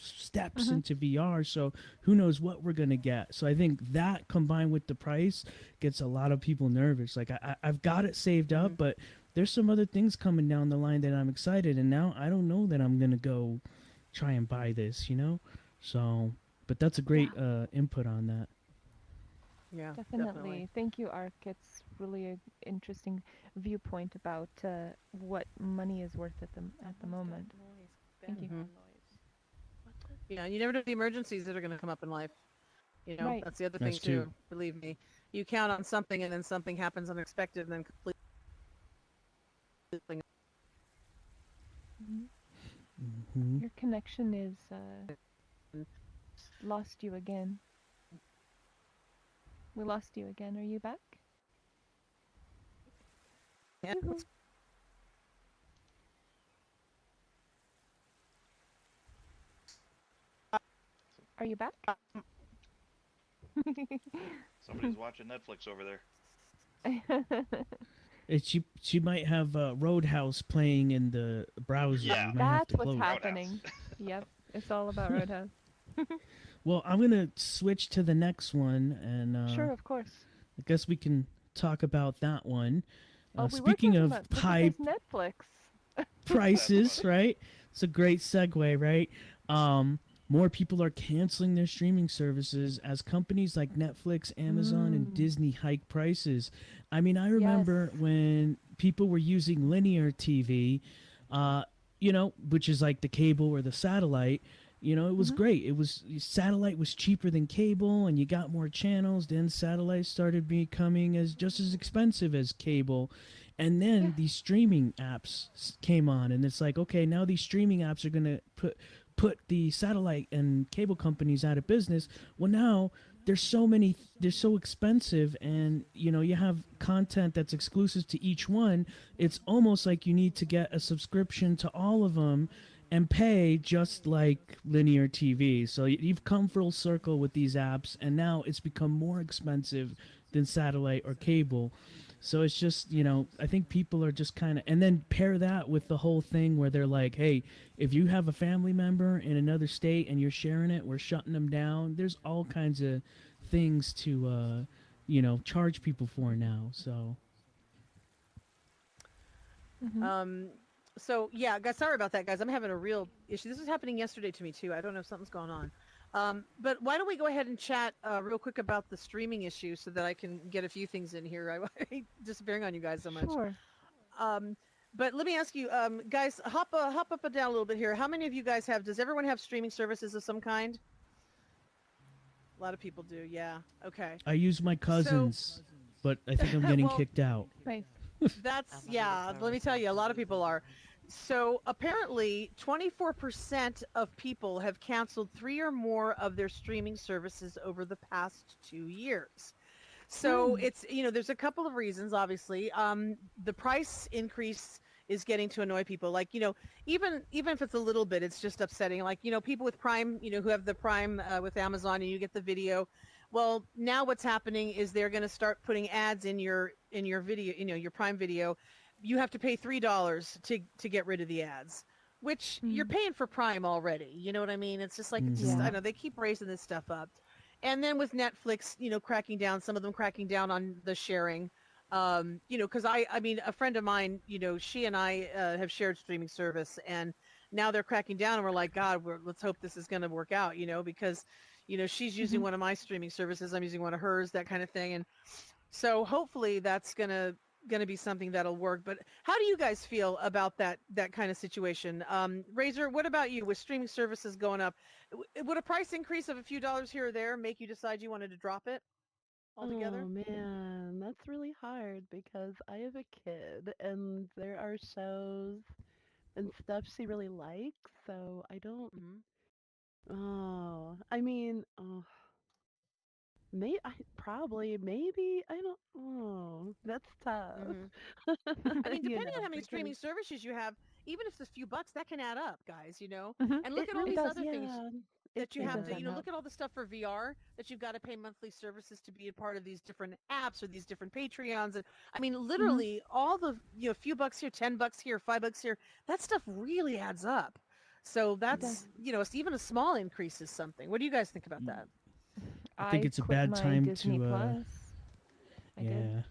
steps into VR. So who knows what we're gonna get? So I think that combined with the price gets a lot of people nervous. Like I've got it saved up, but there's some other things coming down the line that I'm excited, and now I don't know that I'm gonna go try and buy this. So, but that's a great input on that. Yeah, Definitely. Thank you, Ark. It's really an interesting viewpoint about what money is worth at the moment. Thank you. Yeah, you never know the emergencies that are going to come up in life. Right. That's the other thing That's true. too. Believe me, you count on something and then something happens unexpected and then completely. Your connection is lost you again. We lost you again. Are you back? Yeah. Are you back? Somebody's watching Netflix over there. She might have Roadhouse playing in the browser. Yeah. You might have That's to what's close. happening. Yep, it's all about Roadhouse. Well, I'm gonna switch to the next one, and Sure, of course. I guess we can talk about that one. Oh, we were Speaking talking of about look at high this Netflix. prices, right? It's a great segue, right? More people are canceling their streaming services as companies like Netflix, Amazon, and Disney hike prices. I mean, I remember when people were using linear TV, which is like the cable or the satellite. It was great. It was satellite was cheaper than cable, and you got more channels. Then satellite started becoming as just as expensive as cable, and then these streaming apps came on, and it's like, okay, now these streaming apps are gonna put the satellite and cable companies out of business. Well, now there's so many, they're so expensive, and you have content that's exclusive to each one. It's almost like you need to get a subscription to all of them and pay just like linear TV. So you've come full circle with these apps, and now it's become more expensive than satellite or cable. So it's just, I think people are just kind of, and then pair that with the whole thing where they're like, hey, if you have a family member in another state and you're sharing it, we're shutting them down. There's all kinds of things to, charge people for now. So. So yeah, guys, sorry about that, guys. I'm having a real issue. This was happening yesterday to me too. I don't know if something's going on. But why don't we go ahead and chat real quick about the streaming issue so that I can get a few things in here. I hate disappearing on you guys so much. Sure. But let me ask you, guys, hop up and down a little bit here. How many of you guys does everyone have streaming services of some kind? A lot of people do, yeah. Okay. I use my cousins, but I think I'm getting kicked out. Nice. That's, yeah, let me tell you, a lot of people are. So apparently 24% of people have canceled 3 or more of their streaming services over the past 2 years. So it's, there's a couple of reasons, obviously. The price increase is getting to annoy people. Like, even if it's a little bit, it's just upsetting. Like, people with Prime, who have the Prime with Amazon, and you get the video. Well, now what's happening is they're going to start putting ads in your video, your Prime video. You have to pay $3 to get rid of the ads, which you're paying for Prime already. You know what I mean? It's just like, I know they keep raising this stuff up. And then with Netflix, cracking down, some of them cracking down on the sharing, because I mean, a friend of mine, she and I have shared streaming service, and now they're cracking down, and we're like, God, let's hope this is going to work out, because, she's using one of my streaming services, I'm using one of hers, that kind of thing. And so hopefully that's going to be something that'll work. But how do you guys feel about that kind of situation? Razor, what about you with streaming services going up? Would a price increase of a few dollars here or there make you decide you wanted to drop it altogether? Oh man, that's really hard because I have a kid and there are shows and stuff she really likes, so I don't. Oh, I mean, oh, maybe I don't. Oh, that's tough. I mean, You depending know, on how many because streaming services you have, even if it's a few bucks, that can add up, guys, And look it at all really these does. other things Yeah, that you it have does to, add up. look at all the stuff for VR that you've got to pay monthly services to be a part of these different apps or these different Patreons. And I mean, literally all the, few bucks here, $10 here, $5 here, that stuff really adds up. So that's, it's even a small increase is something. What do you guys think about that? I think it's a quit bad my time Disney to. Plus. I Yeah. did.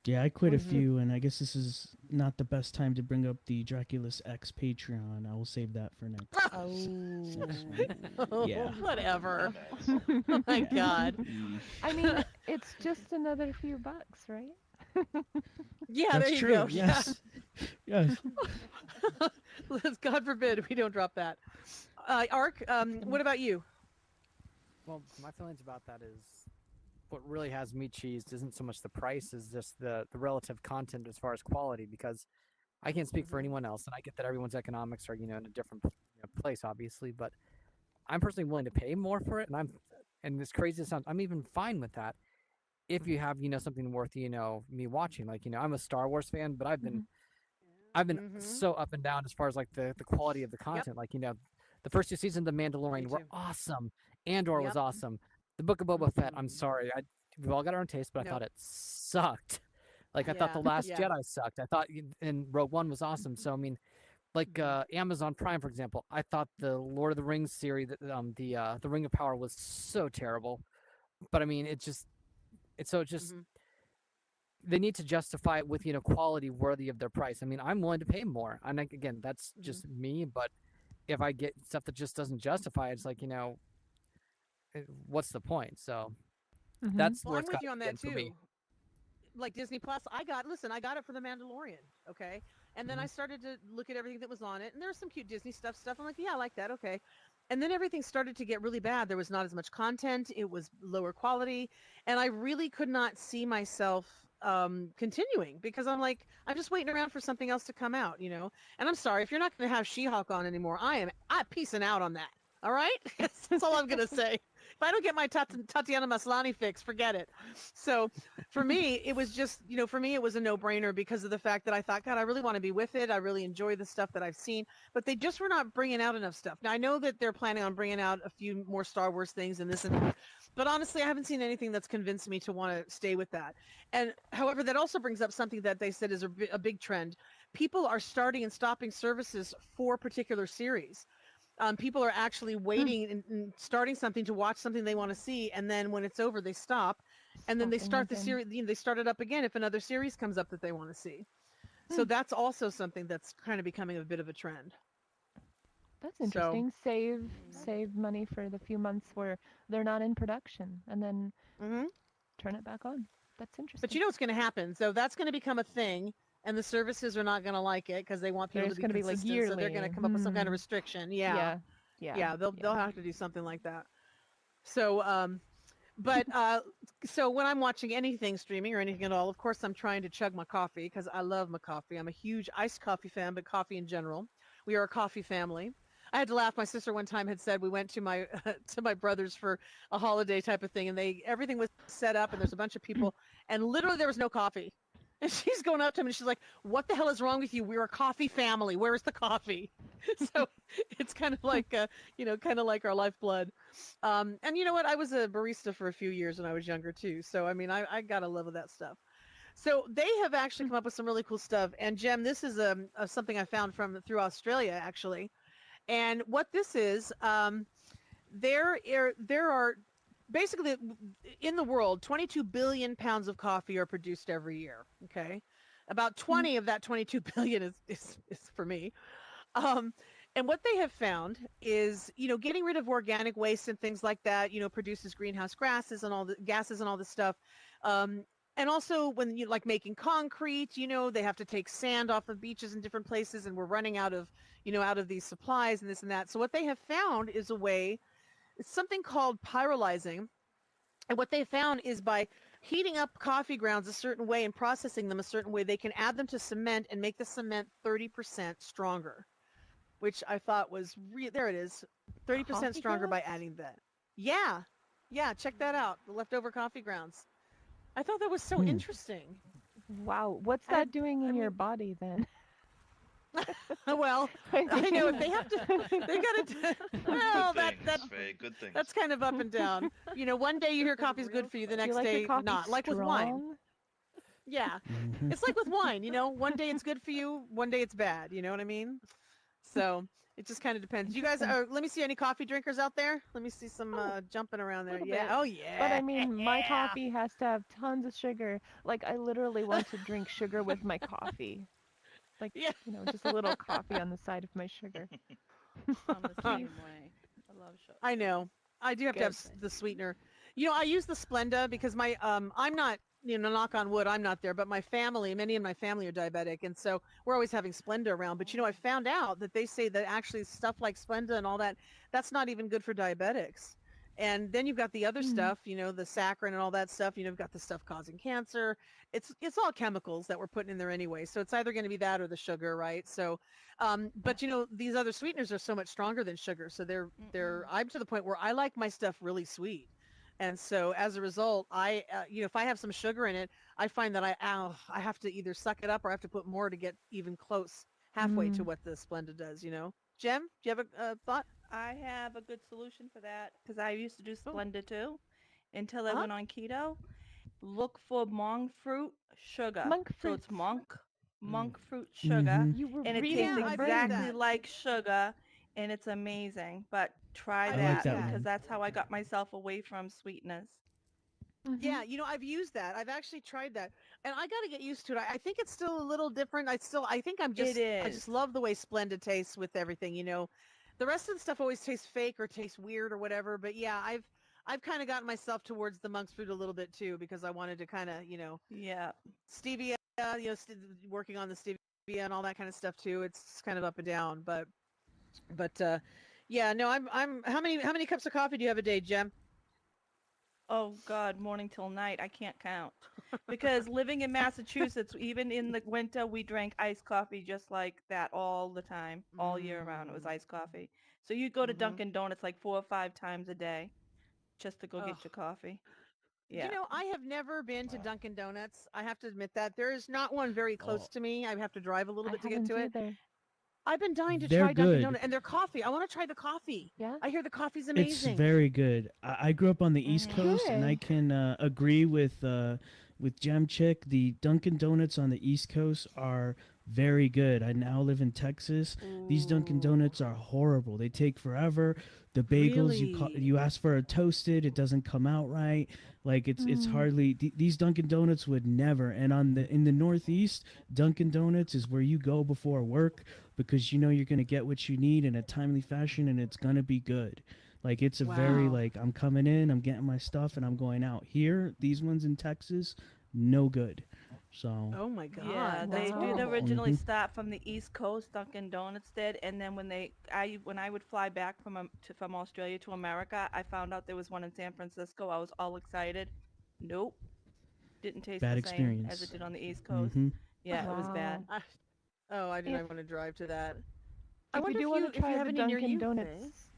Yeah, I quit a few, and I guess this is not the best time to bring up the Dracula's X Patreon. I will save that for next. Oh. Yeah. Whatever. Oh my God. I mean, it's just another few bucks, right? Yeah, That's there you true. go. Yes. Yes. God forbid we don't drop that. Ark, what about you? Well, my feelings about that is what really has me cheesed isn't so much the price as just the relative content as far as quality, because I can't speak for anyone else, and I get that everyone's economics are in a different place, obviously, but I'm personally willing to pay more for it, and as crazy as it sounds, I'm even fine with that if you have something worth me watching. Like I'm a Star Wars fan, but I've been so up and down as far as like the quality of the content. Like the first 2 seasons of The Mandalorian were awesome. Andor was awesome. The Book of Boba Fett, I'm sorry, we've all got our own taste, but I Nope. thought it sucked. Like I thought Yeah. the Last Yeah. Jedi sucked. I thought and Rogue One was awesome. So I mean, like Amazon Prime, for example, I thought the Lord of the Rings series, the Ring of Power, was so terrible. But I mean, it just Hmm. they need to justify it with quality worthy of their price. I mean, I'm willing to pay more. And again, that's Hmm. just me. But if I get stuff that just doesn't justify it, it's like what's the point? So Mhm. that's Well, where I'm it's with got to you on begin that for me. too. Like Disney Plus, I got it for the Mandalorian, okay? And then I Mhm. started to look at everything that was on it, and there was some cute Disney stuff. I'm like, yeah, I like that, okay. And then everything started to get really bad. There was not as much content. It was lower quality, and I really could not see myself continuing because I'm like, I'm just waiting around for something else to come out, you know. And I'm sorry if you're not going to have She-Hulk on anymore. I'm peacing out on that. All right, that's all I'm going to say. If I don't get my Tatiana Maslany fix, forget it. So for me, it was just, for me, it was a no-brainer because of the fact that I thought, God, I really want to be with it. I really enjoy the stuff that I've seen, but they just were not bringing out enough stuff. Now, I know that they're planning on bringing out a few more Star Wars things and this and that, but honestly, I haven't seen anything that's convinced me to want to stay with that. And however, that also brings up something that they said is a big trend. People are starting and stopping services for particular series. People are actually Mm. waiting and starting something to watch something they want to see, and then when it's over, they stop, and then they Stopping start the again. series. They start it up again if another series comes up that they want to see. So Hmm. that's also something that's kind of becoming a bit of a trend. That's So, interesting. Save Mhm. save money for the few months where they're not in production, and then hmm turn it back on. That's but interesting. you know what's going to happen. So that's going to become a thing, and the services are not going to like it because they want people to There's be gonna be like consistent. So they're going to yearly. come up with some kind of Hmm. restriction. Yeah, Yeah. Yeah. yeah, they'll Yeah. they'll have to do something like that. So, but so when I'm watching anything streaming or anything at all, of course I'm trying to chug my coffee because I love my coffee. I'm a huge iced coffee fan, but coffee in general. We are a coffee family. I had to laugh. My sister one time had said we went to my to my brother's for a holiday type of thing, and everything was set up, and there's a bunch of people, and literally there was no coffee. And she's going up to him and she's like, "What the hell is wrong with you? We're a coffee family. Where's the coffee?" So it's kind of like kind of like our lifeblood. And you know what? I was a barista for a few years when I was younger too. So I mean, I got a love of that stuff. So they have actually come up with some really cool stuff. And Jem, this is something I found from through Australia actually. And what this is, there are basically in the world 22 billion pounds of coffee are produced every year. Okay, about Mm. 20 of that 22 billion is for me. Um, and what they have found is, getting rid of organic waste and things like that, produces greenhouse gases and all the gases and all this stuff. And also when you like making concrete, they have to take sand off of beaches in different places and we're running out of these supplies and this and that. So what they have found is a way, it's something called pyrolyzing. And what they found is by heating up coffee grounds a certain way and processing them a certain way, they can add them to cement and make the cement 30% stronger, which I thought was there it is, 30% Coffee stronger by grounds? adding that. Yeah. Yeah, check that out. The leftover coffee grounds. I thought that was so Hmm. interesting. Wow. What's I that doing I in your mean, body then? well, I I know if mean, they have to they got to Good well, things, Faye. Good things. that's kind of up and down. One day you hear Good coffee's real good for you, the do you next like your day coffee not. Like with wine. strong? Yeah. Hmm. It's like with wine, one day it's good for you, one day it's bad, you know what I mean? So, it just kind of depends. You guys Interesting. are let me see any coffee drinkers out there. Let me see some Oh, jumping around a there. little Yeah. bit. Oh But I yeah. mean, my coffee has to have tons of sugar. Like, I literally want to drink sugar with my coffee. Like, Yeah. just a little coffee on the side of my sugar. I'm the same way. I love I sugar. know. I do have to have Good. the sweetener. I use the Splenda because my I'm not, knock on wood, I'm not there, but many in my family are diabetic, and so we're always having Splenda around. But I found out that they say that actually stuff like Splenda and all that, that's not even good for diabetics. And then you've got the other Hmm. stuff, the saccharin and all that stuff. You've got the stuff causing cancer. It's all chemicals that we're putting in there anyway. So it's either going to be that or the sugar, right? So but these other sweeteners are so much stronger than sugar. So Mm-mm. I'm to the point where I like my stuff really sweet. And so as a result, if I have some sugar in it, I find that I have to either suck it up or I have to put more to get even close halfway to Mm. what the Splenda does. Jem, do you have a thought? I have a good solution for that because I used to do Oh, Splenda too until I uh-huh. went on keto. look for monk fruit sugar. Monk So fruits. it's monk fruit sugar, Mm-hmm. You were and it tastes reading Yeah, my I've used brain. exactly that. like sugar, and it's amazing. But try I've I like used that that that. because one. that's how I got myself away from sweetness. Hmm. Yeah, I've used that. I've actually tried that, and I got to get used to it. I think it's still a little different. I think It I is. just love the way Splenda tastes with everything. The rest of the stuff always tastes fake or tastes weird or whatever. But yeah, I've kind of gotten myself towards the monk's fruit a little bit too because I wanted to kind of Yeah. stevia, working on the stevia and all that kind of stuff too. It's kind of up and down, but yeah, no, I'm. How many cups of coffee do you have a day, Jem? Oh God, morning till night. I can't count. Because living in Massachusetts, even in the winter, we drank iced coffee just like that all the time, all year round. It was Mm. iced coffee. So you go to Mm-hmm. Dunkin' Donuts like 4 or 5 times a day just to go Oh, get your coffee. Yeah. I have never been to Dunkin' Donuts. I have to admit that there is not one very close Oh, to me. I have to drive a little I bit to get to haven't it. either. I've been dying to they're try Dunkin' good. Donuts and their coffee. I want to try the coffee. Yeah. I hear the coffee's It's amazing. very good. I grew up on the East Mhm. Coast, and I Keurig. can agree with Jam Chick. The Dunkin' Donuts on the East Coast are very good. I now live in Texas. These Dunkin' Ooh, Donuts are horrible. They take forever. The bagels really? you ask for a toasted, it doesn't come out right. Like it's Mm. hardly these Dunkin' Donuts would never. And on the in the Northeast, Dunkin' Donuts is where you go before work because you know you're gonna get what you need in a timely fashion, and it's gonna be good. Like it's a very Wow. like I'm coming in, I'm getting my stuff, and I'm going out. Here, these ones in Texas, no good. So, Oh my Yeah, God, that's they did Wow. horrible. originally hmm start from the East Coast, Dunkin' Donuts did, and then when I would fly back from Australia to America, I found out there was one in San Francisco. I was all excited. Nope, didn't taste bad the same as it experience. did on the East Coast. hmm Yeah, it was bad. Wow. I, oh, I did If not want to drive to that. I if you wonder do if want you to if you try have the any near Dunkin' you, Donuts. Thanks.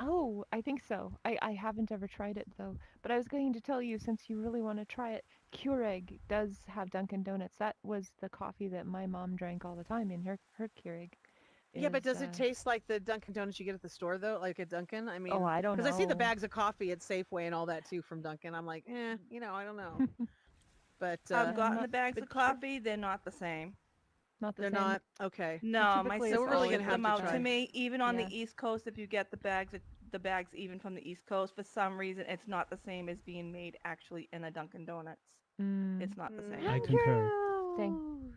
Oh, I think so. I haven't ever tried it though. But I was going to tell you since you really want to try it, Keurig does have Dunkin' Donuts. That was the coffee that my mom drank all the time in her Keurig. Yeah, Is but does it taste like the Dunkin' Donuts you get at the store though? Like at Dunkin'? I oh, mean, I don't because I see the know. bags of coffee at Safeway and all that too from Dunkin'. I'm like, I don't know. But I've Yeah, I'm gotten the not bags but of sure. coffee. They're not the same. Not the they're same. not okay. No, my Typically So it's we're sister really always gonna shipped have them to out to try. me. Even on the yeah. East Coast, if you get the bags even from the East Coast, for some reason it's not the same as being made actually in a Dunkin' Donuts. Mm. It's not the same. I Mm, concur. Dang.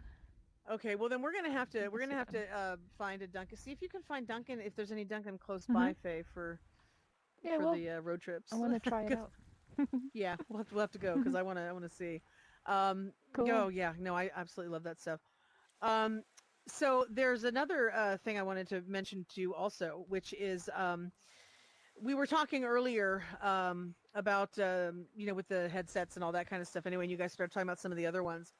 okay, well then we're gonna have Yeah. to find a Dunkin'. See if you can find Dunkin' if there's any Dunkin' close Mhm. by, Faye, Yeah, for well, the road I trips. want to try it 'Cause- out. yeah, we'll have to go because I wanna see. Cool. Yeah, no, I absolutely love that stuff. Um, so there's another thing I wanted to mention to you also, which is we were talking earlier about with the headsets and all that kind of stuff. Anyway, and you guys started talking about some of the other ones.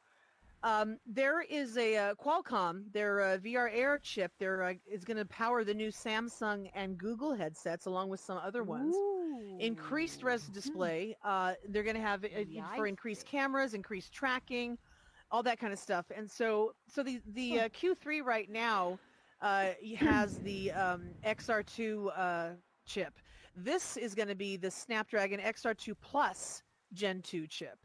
There is a Qualcomm, their VR Air chip. There is going to power the new Samsung and Google headsets, along with some other ones. Increased Ooh. res display. They're going to have for increased Yikes. cameras, increased tracking, all that kind of stuff. And so the Q3 right now has the XR2 chip. This is going to be the Snapdragon XR2 Plus Gen 2 chip.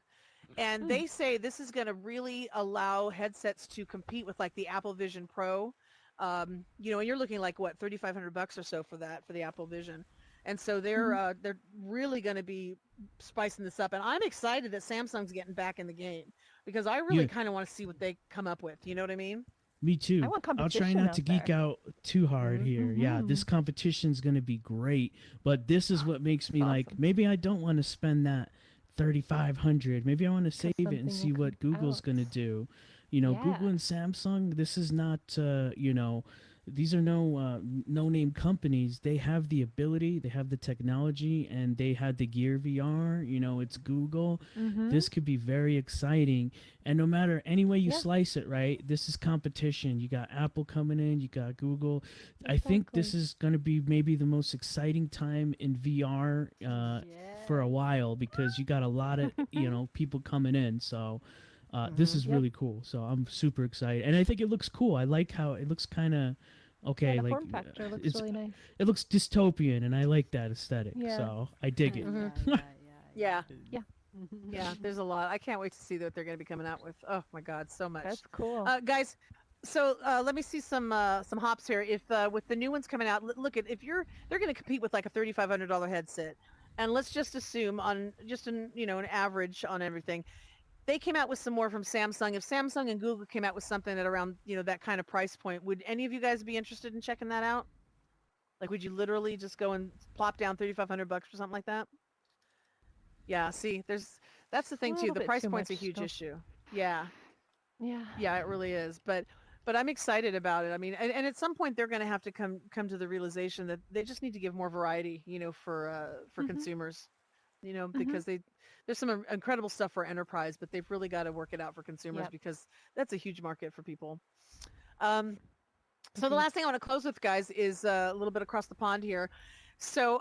And Mm. they say this is going to really allow headsets to compete with like the Apple Vision Pro. And you're looking like what, $3,500 or so for that, for the Apple Vision. And so Mhm. they're really going to be spicing this up. And I'm excited that Samsung's getting back in the game because I really Yeah, kind of want to see what they come up with. You know what I mean? me I too. want I'll try competition not to out geek there. out too hard Hmm. here. Yeah, this Mhm. competition's gonna be great, but this is what makes It's me like awesome. maybe I don't want to spend that 3,500. Maybe I want to Till save it and something will see come what Google's out. gonna do. Google Yeah. and Samsung. This is not these are no name companies. They have the ability, they have the technology, and they had the Gear VR. It's Google. Mhm. This could be very exciting. And no matter any way you Yeah. slice it, right? This is competition. You got Apple coming in, you got Google. I think this Exactly. is going to be maybe the most exciting time in VR for a Yes. while because you got a lot of, people coming in. So this Hmm. is Yep. really cool. So I'm super excited. And I think it looks cool. I like how it looks kind of Yeah, okay, the like form factor looks it's really nice. it looks dystopian and I like that aesthetic. Yeah. So I dig it. Hmm. Yeah, yeah, yeah, Yeah. yeah. Yeah. Yeah, there's a lot. I can't wait to see what they're going to be coming out with. Oh my God, so much. That's cool. Guys, so let me see some hops here. If with the new ones coming out, look at if they're going to compete with like a $3,500 headset, and let's just assume on just an an average on everything, they came out with some more from Samsung. If Samsung and Google came out with something at around that kind of price point, would any of you guys be interested in checking that out? Like, would you literally just go and plop down $3,500 for something like that? Yeah, see, that's the A thing too. little The bit price too point's much a huge still. issue. Yeah. Yeah. Yeah, it really is. But I'm excited about it. I mean, and at some point they're going to have to come to the realization that they just need to give more variety, for Mhm. consumers, Mhm. because there's some incredible stuff for enterprise, but they've really got to work it out for consumers Yep. because that's a huge market for people. Um, so the Agreed. last thing I want to close with, guys, is a little bit across the pond here. So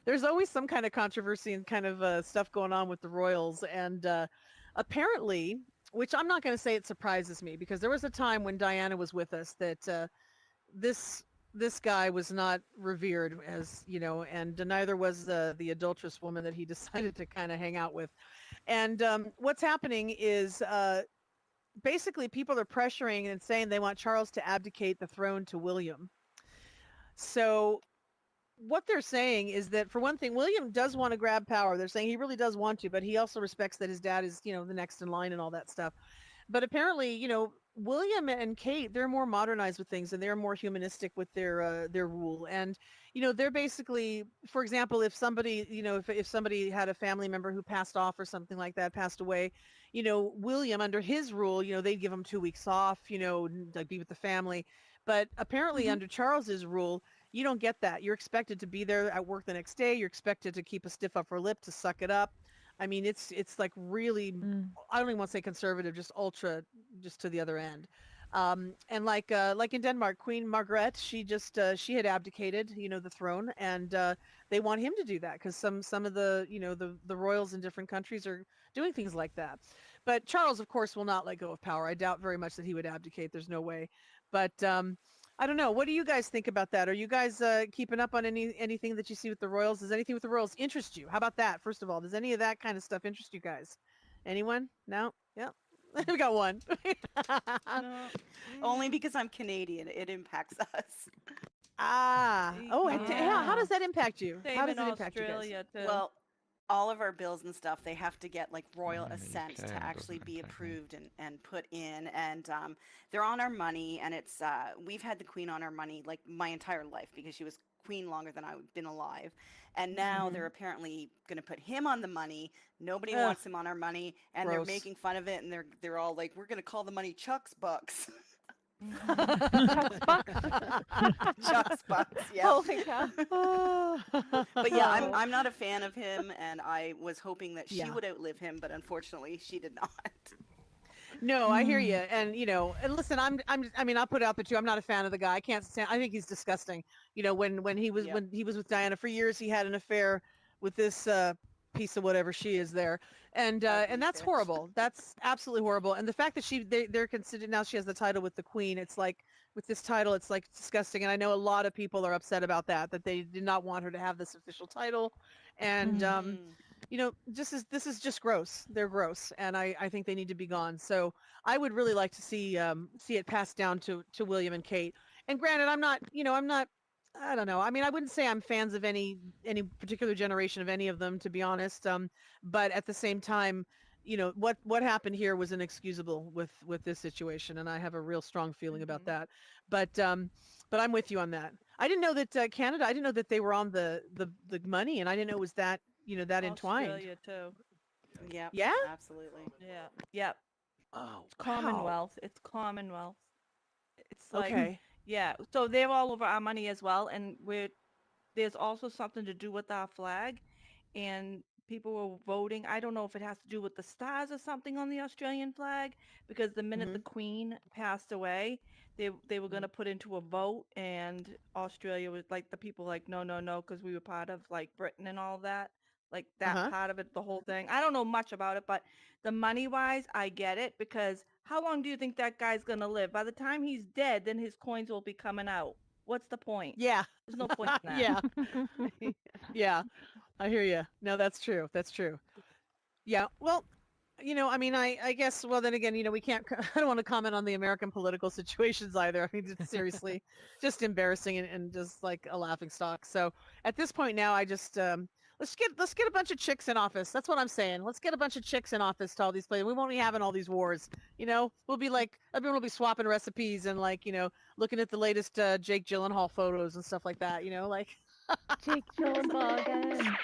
there's always some kind of controversy and kind of stuff going on with the Royals, and apparently, which I'm not going to say it surprises me because there was a time when Diana was with us that this this guy was not revered as and neither was the adulterous woman that he decided to kind of hang out with. And what's happening is basically people are pressuring and saying they want Charles to abdicate the throne to William. So what they're saying is that for one thing, William does want to grab power. They're saying he really does want to, but he also respects that his dad is, the next in line and all that stuff. But apparently, William and Kate, they're more modernized with things and they're more humanistic with their rule. And they're basically, for example, if somebody, if somebody had a family member who passed off or something like that, passed away, William under his rule, they'd give him 2 weeks off, like be with the family. But apparently Mhm. under Charles's rule, you don't get that. You're expected to be there at work the next day. You're expected to keep a stiff upper lip, to suck it up. I mean, it's like really, Mm. I don't even want to say conservative, just ultra, just to the other end. And like in Denmark, Queen Margaret, she had abdicated, the throne, and they want him to do that because some of the the royals in different countries are doing things like that. But Charles, of course, will not let go of power. I doubt very much that he would abdicate. There's no way. But I don't know. What do you guys think about that? Are you guys keeping up on anything that you see with the royals? Does anything with the royals interest you? How about that? First of all, does any of that kind of stuff interest you guys? Anyone? No? Yep. We got one. No, only because I'm Canadian, it impacts us. Ah. Oh, yeah. How Oh. does that impact you? How Same does in it impact you guys? Australia too. Well, all of our bills and stuff, they have to get like royal In the assent UK, to it actually doesn't be impact me. approved and put in. And they're on our money. And it's, we've had the queen on our money like my entire life because she was queen longer than I've been alive. And now Mm-hmm. they're apparently going to put him on the money. Nobody Ugh, wants him on our money. And they're gross. making fun of it. And they're all like, we're going to call the money Chuck's bucks. Chuck's bucks. Chuck's bucks, yeah. Holy cow. But yeah, I'm Oh. I'm not a fan of him, and I was hoping that she Yeah. would outlive him, but unfortunately, she did not. No, I hear you, Mm. and and listen, I mean, I'll put it out there too. I'm not a fan of the guy. I can't stand. I think he's disgusting. Yep. When he was with Diana for years, he had an affair with this piece of whatever she is there, and Ugly that's bitch. horrible. That's absolutely horrible. And the fact that they're considered now she has the title with the queen. It's like with this title, it's like disgusting. And I know a lot of people are upset about that they did not want her to have this official title, and Mm. just this is just gross. They're gross, and I think they need to be gone. So I would really like to see it passed down to William and Kate. And granted, I'm not. I don't know. I mean, I wouldn't say I'm fans of any particular generation of any of them, to be honest. But at the same time, what happened here was inexcusable with this situation, and I have a real strong feeling about Hmm. that. But I'm with you on that. I didn't know that Canada. I didn't know that they were on the money, and I didn't know it was that that entwined. Australia too. Yep, Yeah. absolutely. Yeah. Yep. Oh, It's wow. Commonwealth. It's Commonwealth. It's like, Okay. yeah. So they're all over our money as well, and there's also something to do with our flag, and people were voting. I don't know if it has to do with the stars or something on the Australian flag, because the minute the Mhm. Queen passed away, they were going Mhm. to put into a vote, and Australia was like the people like no no no because we were part of like Britain and all that. Like that Uh-huh. part of it, the whole thing. I don't know much about it, but the money wise, I get it because how long do you think that guy's gonna live? By the time he's dead, then his coins will be coming out. What's the point? Yeah. There's no point in that. Yeah. Yeah. I hear you. No, that's true. That's true. Yeah. Well, I mean, I guess, well, then again, we can't, I don't want to comment on the American political situations either. I mean, it's seriously just embarrassing and just like a laughing stock. So at this point now, I just, let's get a bunch of chicks in office. That's what I'm saying. Let's get a bunch of chicks in office to all these places. We won't be having all these wars. We'll be like, everyone will be swapping recipes and like, looking at the latest Jake Gyllenhaal photos and stuff like that, like. Jake Gyllenhaal again.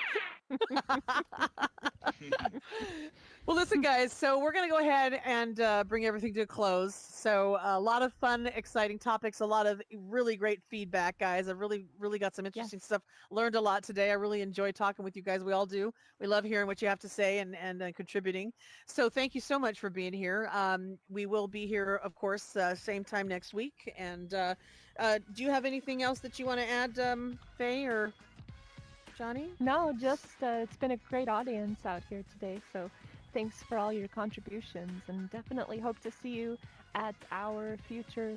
Well, listen, guys. So we're gonna go ahead and bring everything to a close. So a lot of fun, exciting topics, a lot of really great feedback, guys. I really, really got some Yes. interesting stuff. Learned a lot today. I really enjoyed talking with you guys. We all do. We love hearing what you have to say and contributing. So thank you so much for being here. We will be here, of course, same time next week. And do you have anything else that you want to add, Faye or Johnny? No, just it's been a great audience out here today. So thanks for all your contributions, and definitely hope to see you at our future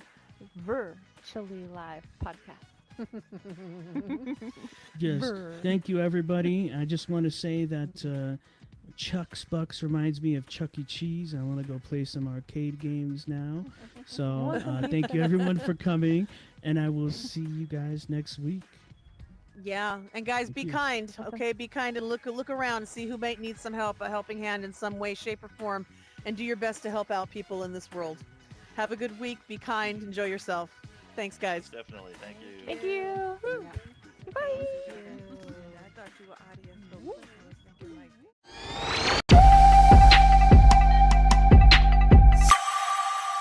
virtually live podcast. Yes. Brr. Thank you, everybody. I just want to say that Chuck's Bucks reminds me of Chuck E. Cheese. I want to go play some arcade games now. So thank you, everyone, for coming, and I will see you guys next week. Yeah, and guys, Thank be you. kind. Okay, be kind and look around and see who might need some help, a helping hand in some way, shape, or form, and do your best to help out people in this world. Have a good week. Be kind. Enjoy yourself. Thanks, guys. Definitely. Thank you. Thank you. Yeah. Bye. I thought you were audio so quick.